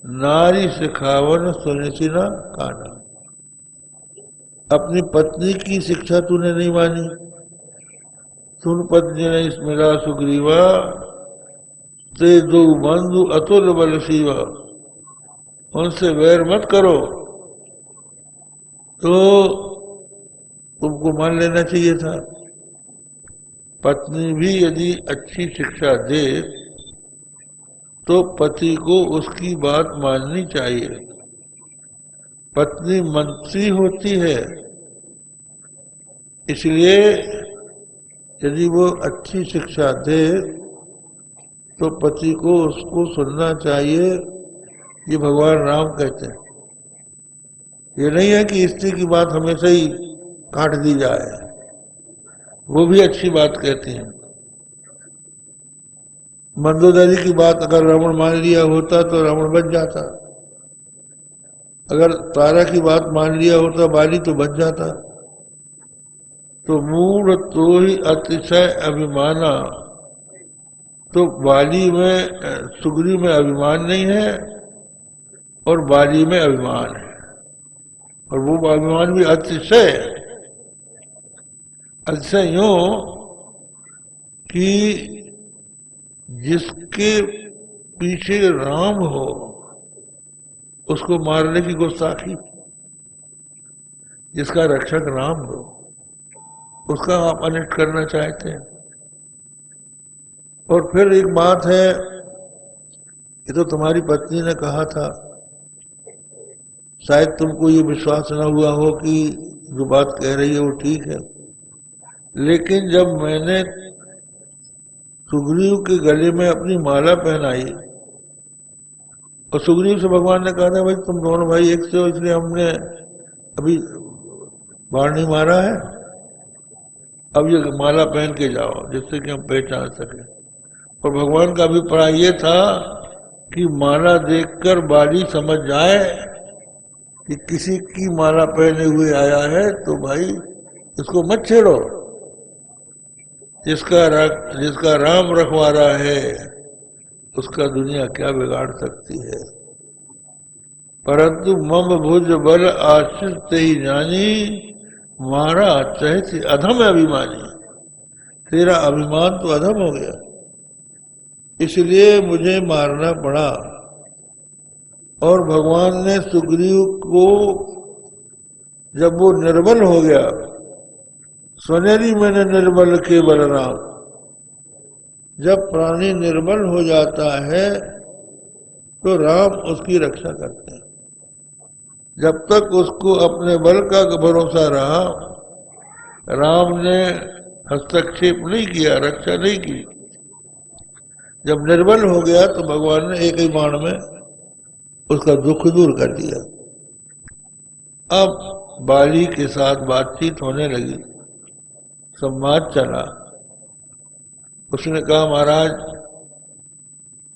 नारी सिखावन सुनिचिना काना। अपनी पत्नी की शिक्षा तूने नहीं मानी। सुन पत्नी ने स्मिरा सुग्रीवा, ते दो बंधु अतुल बल शिवा, उनसे वैर मत करो, तो तुमको मान लेना चाहिए था। पत्नी भी यदि अच्छी शिक्षा दे तो पति को उसकी बात माननी चाहिए। पत्नी मंत्री होती है, इसलिए यदि वो अच्छी शिक्षा दे तो पति को उसको सुनना चाहिए। ये भगवान राम कहते हैं। ये नहीं है कि स्त्री की बात हमेशा ही काट दी जाए, वो भी अच्छी बात कहती हैं। मंदोदरी की बात अगर रावण मान लिया होता तो रावण बच जाता, अगर तारा की बात मान लिया होता बाली तो बच जाता। तो मूढ़ तो ही अतिशय अभिमाना, तो बाली में सुग्रीव में अभिमान नहीं है और बाली में अभिमान है, और वो अभिमान भी अतिशय है। अतिशय यूं कि जिसके पीछे राम हो उसको मारने की गुस्ताखी, जिसका रक्षक राम हो उसका आप अनिष्ट करना चाहते हैं। और फिर एक बात है, ये तो तुम्हारी पत्नी ने कहा था, शायद तुमको ये विश्वास न हुआ हो कि जो बात कह रही है वो ठीक है, लेकिन जब मैंने सुग्रीव के गले में अपनी माला पहनाई और सुग्रीव से भगवान ने कहा था भाई तुम दोनों भाई एक से हो, इसलिए हमने अभी बाण नहीं मारा है, अब ये माला पहन के जाओ जिससे कि हम पहचान सके। और भगवान का अभिप्राय ये था कि माला देखकर बाली समझ जाए कि किसी की माला पहने हुए आया है तो भाई इसको मत छेड़ो, जिसका राम रखवारा है उसका दुनिया क्या बिगाड़ सकती है। परंतु मम भुज बल आश्रित ही जानी, मारा चहति अधम अभिमानी। तेरा अभिमान तो अधम हो गया, इसलिए मुझे मारना पड़ा। और भगवान ने सुग्रीव को जब वो निर्बल हो गया, स्वनेरी मैंने निर्बल के बलराम, जब प्राणी निर्बल हो जाता है तो राम उसकी रक्षा करते हैं। जब तक उसको अपने बल का भरोसा रहा, राम ने हस्तक्षेप नहीं किया, रक्षा नहीं की। जब निर्बल हो गया तो भगवान ने एक ही बाण में उसका दुख दूर कर दिया। अब बाली के साथ बातचीत होने लगी, संवाद चला। उसने कहा महाराज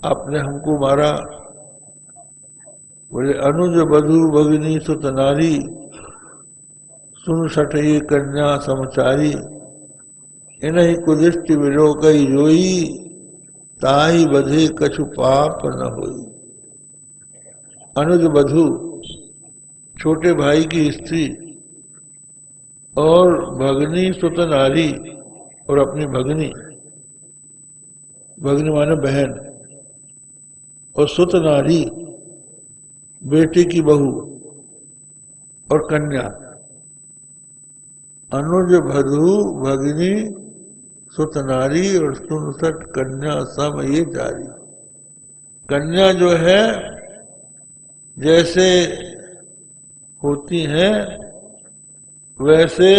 आपने हमको मारा, बोले अनुज बधु भगिनी सुत नारी, सुन सठई कन्या समचारी, इन्हीं कुदृष्टि विलोकई जोई, ताही बधे कछु पाप न होई। अनुज बधु छोटे भाई की स्त्री और भगनी सुत नारी और अपनी भगनी, भगनी माने बहन, और सुत नारी बेटे की बहू और कन्या। अनुज बधु भगनी सुत नारी और सुनसठ कन्या सम ये जारी। कन्या जो है जैसे होती हैं वैसे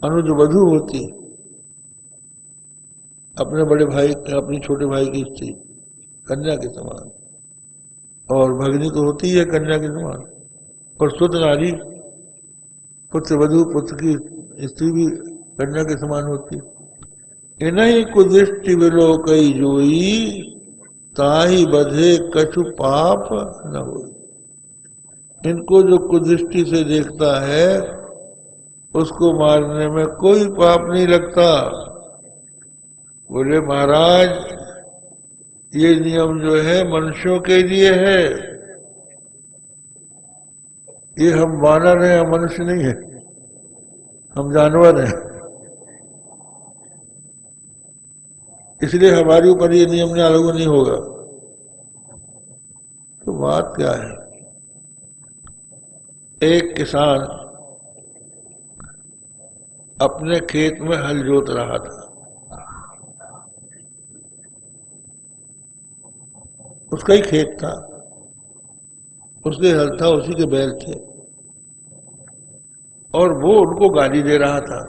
अनुज वधु होती, अपने बड़े भाई अपनी छोटे भाई की स्त्री कन्या के समान, और भगनी तो होती है कन्या के समान। और सुत नारी पुत्र वधु, पुत्र की स्त्री भी कन्या के समान होती। इन्हीं कुदृष्टि विलोकई जोई, ताही बधे कछु पाप न हो। इनको जो कुदृष्टि से देखता है उसको मारने में कोई पाप नहीं लगता। बोले महाराज ये नियम जो है मनुष्यों के लिए है, ये हम वानर हैं, हम मनुष्य नहीं है, हम जानवर हैं, इसलिए हमारे ऊपर ये नियम लागू नहीं होगा। तो बात क्या है, एक किसान अपने खेत में हल जोत रहा था। उसका ही खेत था, उसके हल था, उसी के बैल थे, और वो उनको गाली दे रहा था,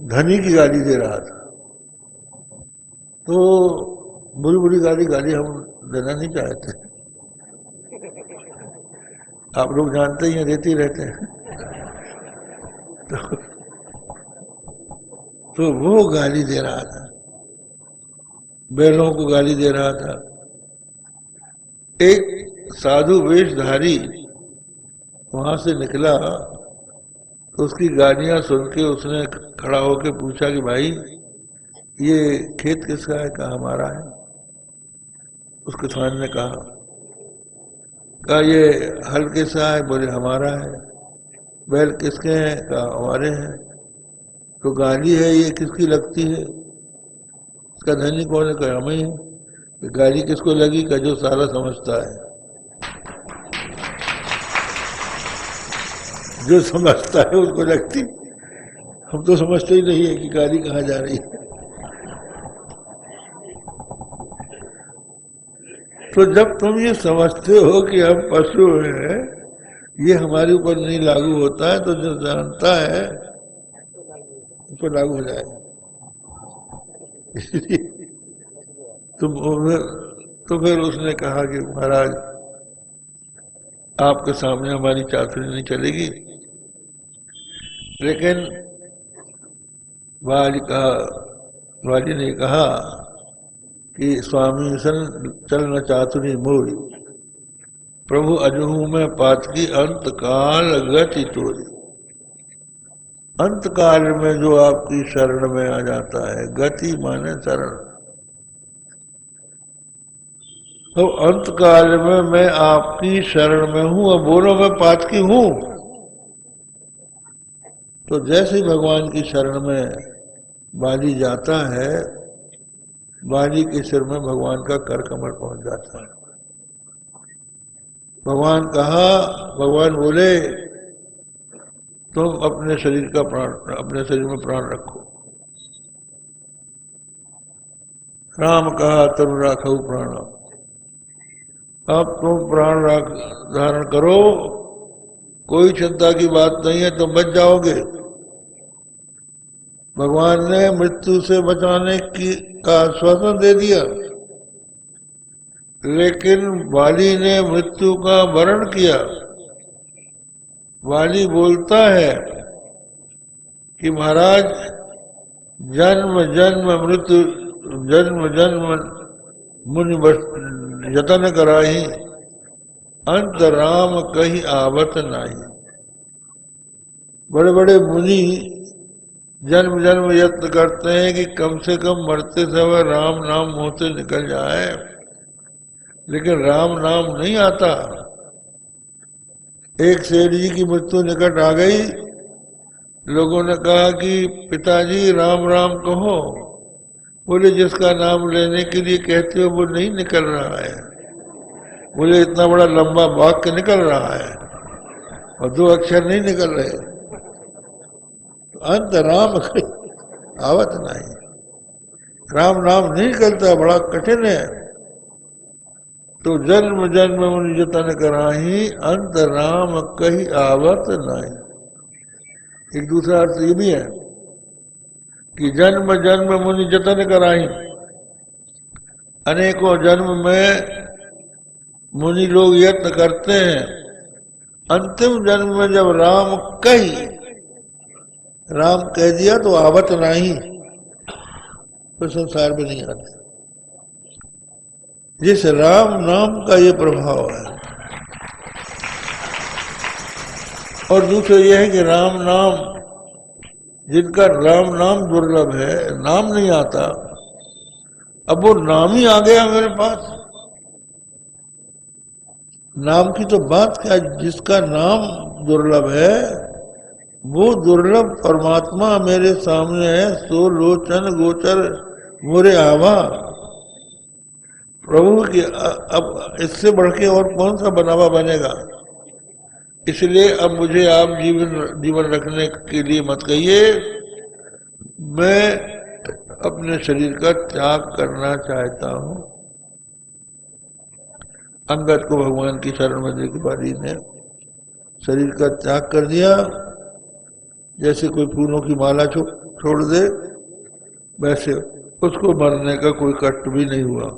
धनी की गाली दे रहा था। तो बुरी बुरी गाली हम देना नहीं चाहते, आप लोग जानते ही हैं, देते ही रहते हैं। तो वो गाली दे रहा था, बैलों को गाली दे रहा था। एक साधु वेशधारी वहां से निकला, तो उसकी गालियां सुन के उसने खड़ा होकर पूछा कि भाई ये खेत किसका है? कहा हमारा है। उस किसान ने कहा ये हल किसका है? बोले हमारा है। बैल किसके हैं? कहा हमारे हैं। तो गाली है ये किसकी लगती है? इसका धनी कौन है? कहा हमें है। गाली किसको लगी? का जो सारा समझता है, जो समझता है उसको लगती। हम तो समझते ही नहीं है कि गाली कहाँ जा रही है। तो जब तुम ये समझते हो कि हम पशु हैं, ये हमारे ऊपर नहीं लागू होता है, तो जो जानता है उसको लागू हो जाएगा। तो फिर उसने कहा कि महाराज आपके सामने हमारी चातुरी नहीं चलेगी। लेकिन वाली ने कहा कि स्वामी सन चल न चातुरी मोरी, प्रभु अजहू में पात की अंत काल गति तोरी। अंत काल में जो आपकी शरण में आ जाता है, गति माने शरण, तो अंत काल में मैं आपकी शरण में हूं। अब बोलो मैं पात की हूं। तो जैसे भगवान की शरण में बाली जाता है, बाली के सिर में भगवान का कर कमल पहुंच जाता है। भगवान बोले तुम अपने शरीर का प्राण, अपने शरीर में प्राण रखो। राम कहा तनु राखो प्राण। अब तुम प्राण धारण करो, कोई चिंता की बात नहीं है, तुम बच जाओगे। भगवान ने मृत्यु से बचाने का आश्वासन दे दिया, लेकिन वाली ने मृत्यु का वरण किया। वाली बोलता है कि महाराज जन्म जन्म मृत्यु, जन्म जन्म मुनि यतन कराही, अंत राम कहीं आवत नाही। बड़े बड़े मुनि जन्म जन्म यत्न करते हैं कि कम से कम मरते समय राम नाम मुंह से निकल जाए, लेकिन राम नाम नहीं आता। एक सेठ जी की मृत्यु निकट आ गई, लोगों ने कहा कि पिताजी राम राम कहो। बोले जिसका नाम लेने के लिए कहते हो वो नहीं निकल रहा है। बोले इतना बड़ा लंबा वाक्य निकल रहा है और 2 अक्षर नहीं निकल रहे। तो अंत राम आवत नहीं, राम नाम नहीं निकलता, बड़ा कठिन है। तो जन्म जन्म मुनि जतन कराही, अंत राम कहीं आवत नहीं। एक दूसरा अर्थ ये भी है कि जन्म जन्म मुनि जतन कराही, अनेकों जन्म में मुनि लोग यत्न करते हैं, अंतिम जन्म में जब राम कह दिया तो आवत नहीं, तो संसार में नहीं आते। जिस राम नाम का ये प्रभाव है। और दूसरा यह है कि राम नाम, जिनका राम नाम दुर्लभ है, नाम नहीं आता, अब वो नाम ही आ गया मेरे पास। नाम की तो बात क्या, जिसका नाम दुर्लभ है वो दुर्लभ परमात्मा मेरे सामने है। सो लोचन गोचर मोरे आवा। प्रभु की अब इससे बढ़ के और कौन सा बनावा बनेगा। इसलिए अब मुझे आप जीवन रखने के लिए मत कहिए, मैं अपने शरीर का त्याग करना चाहता हूं। अंगद को भगवान की शरण में देख बारी ने शरीर का त्याग कर दिया, जैसे कोई फूलों की माला छोड़ दे, वैसे उसको मरने का कोई कष्ट भी नहीं हुआ।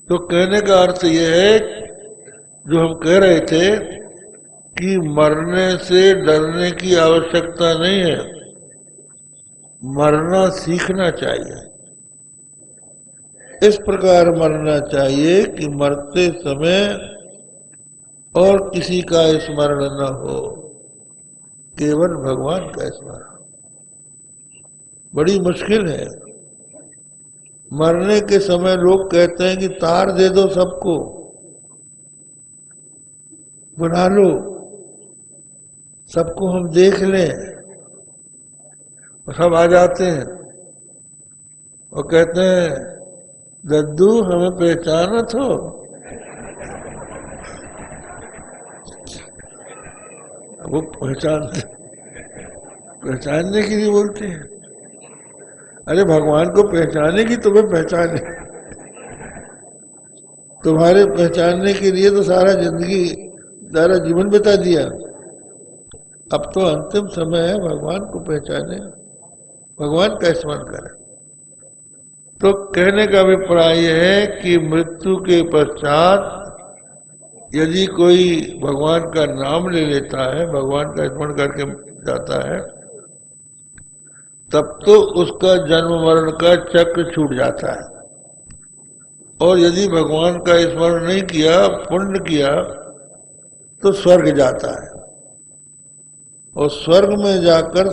तो कहने का अर्थ यह है, जो हम कह रहे थे कि मरने से डरने की आवश्यकता नहीं है, मरना सीखना चाहिए। इस प्रकार मरना चाहिए कि मरते समय और किसी का स्मरण न हो, केवल भगवान का स्मरण। बड़ी मुश्किल है। मरने के समय लोग कहते हैं कि तार दे दो, सबको बुला लो, सबको हम देख लें। और सब आ जाते हैं और कहते हैं, दद्दू हमें पहचाना तो। वो पहचानने के लिए बोलते हैं। अरे भगवान को पहचाने की तुम्हें पहचाने, तुम्हारे पहचानने के लिए तो सारा जिंदगी, सारा जीवन बिता दिया। अब तो अंतिम समय है, भगवान को पहचाने, भगवान का स्मरण करें। तो कहने का अभिप्राय यह है कि मृत्यु के पश्चात यदि कोई भगवान का नाम ले लेता है, भगवान का स्मरण करके जाता है, तब तो उसका जन्म मरण का चक्र छूट जाता है। और यदि भगवान का स्मरण नहीं किया, पुण्य किया, तो स्वर्ग जाता है। और स्वर्ग में जाकर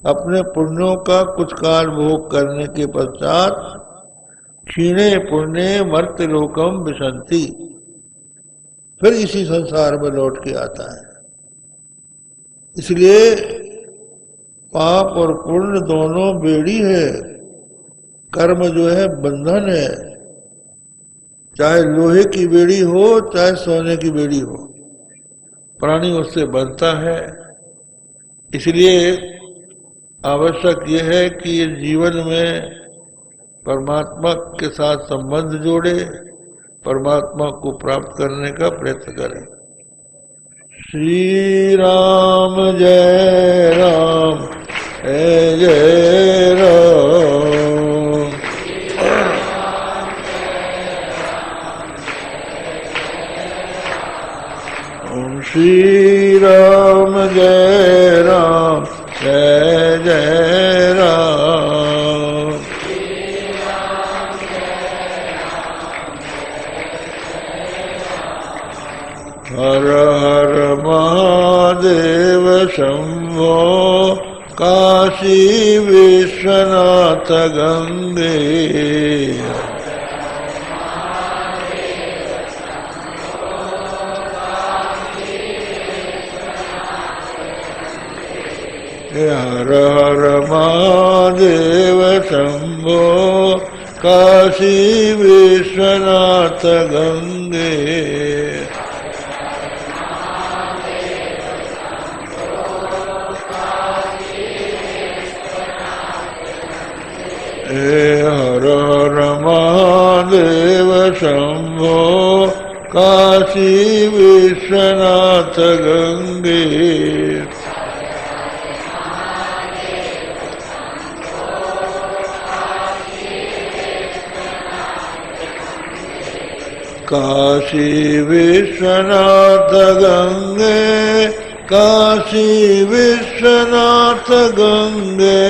अपने पुण्यों का कुछ काल भोग करने के पश्चात क्षीणे पुण्य मर्त्य लोकम विशंति, फिर इसी संसार में लौट के आता है। इसलिए पाप और पुण्य दोनों बेड़ी है। कर्म जो है बंधन है, चाहे लोहे की बेड़ी हो चाहे सोने की बेड़ी हो, प्राणी उससे बंधता है। इसलिए आवश्यक यह है कि इस जीवन में परमात्मा के साथ संबंध जोड़े, परमात्मा को प्राप्त करने का प्रयत्न करें। श्री राम जय राम जय राम। ओम श्री राम जय राम जय जय राम। हर हर महादेव शंभो काशी विश्वनाथ गंगे। हर हर महादेव शंभो काशी विश्वनाथ गंगे। हर हर महादेव शंभो काशी विश्वनाथ गंगे। काशी विश्वनाथ गंगे, काशी विश्वनाथ गंगे।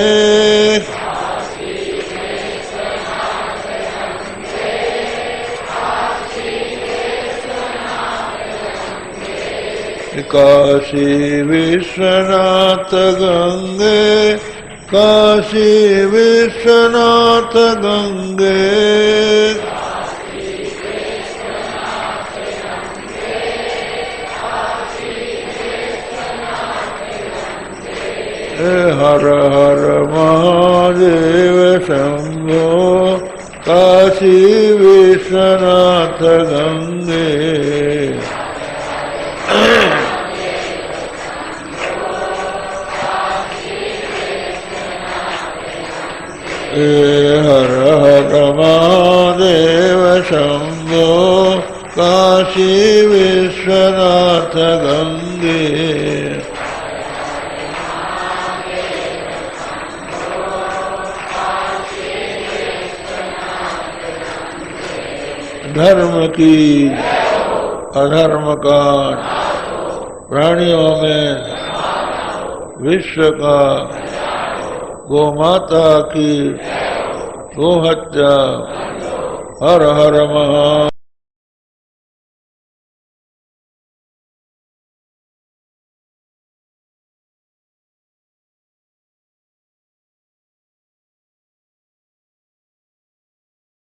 काशी विश्वनाथ गंगे, काशी विश्वनाथ गंगे। हर हर महादेव शंभो काशी विश्वनाथ विश्वनाथ गंगे। हर हर महादेव शंभो काशी विश्वनाथ गंगे। धर्म की अधर्म का प्राणियों में विश्व का गोमाता की गोहत्या। हर हर महा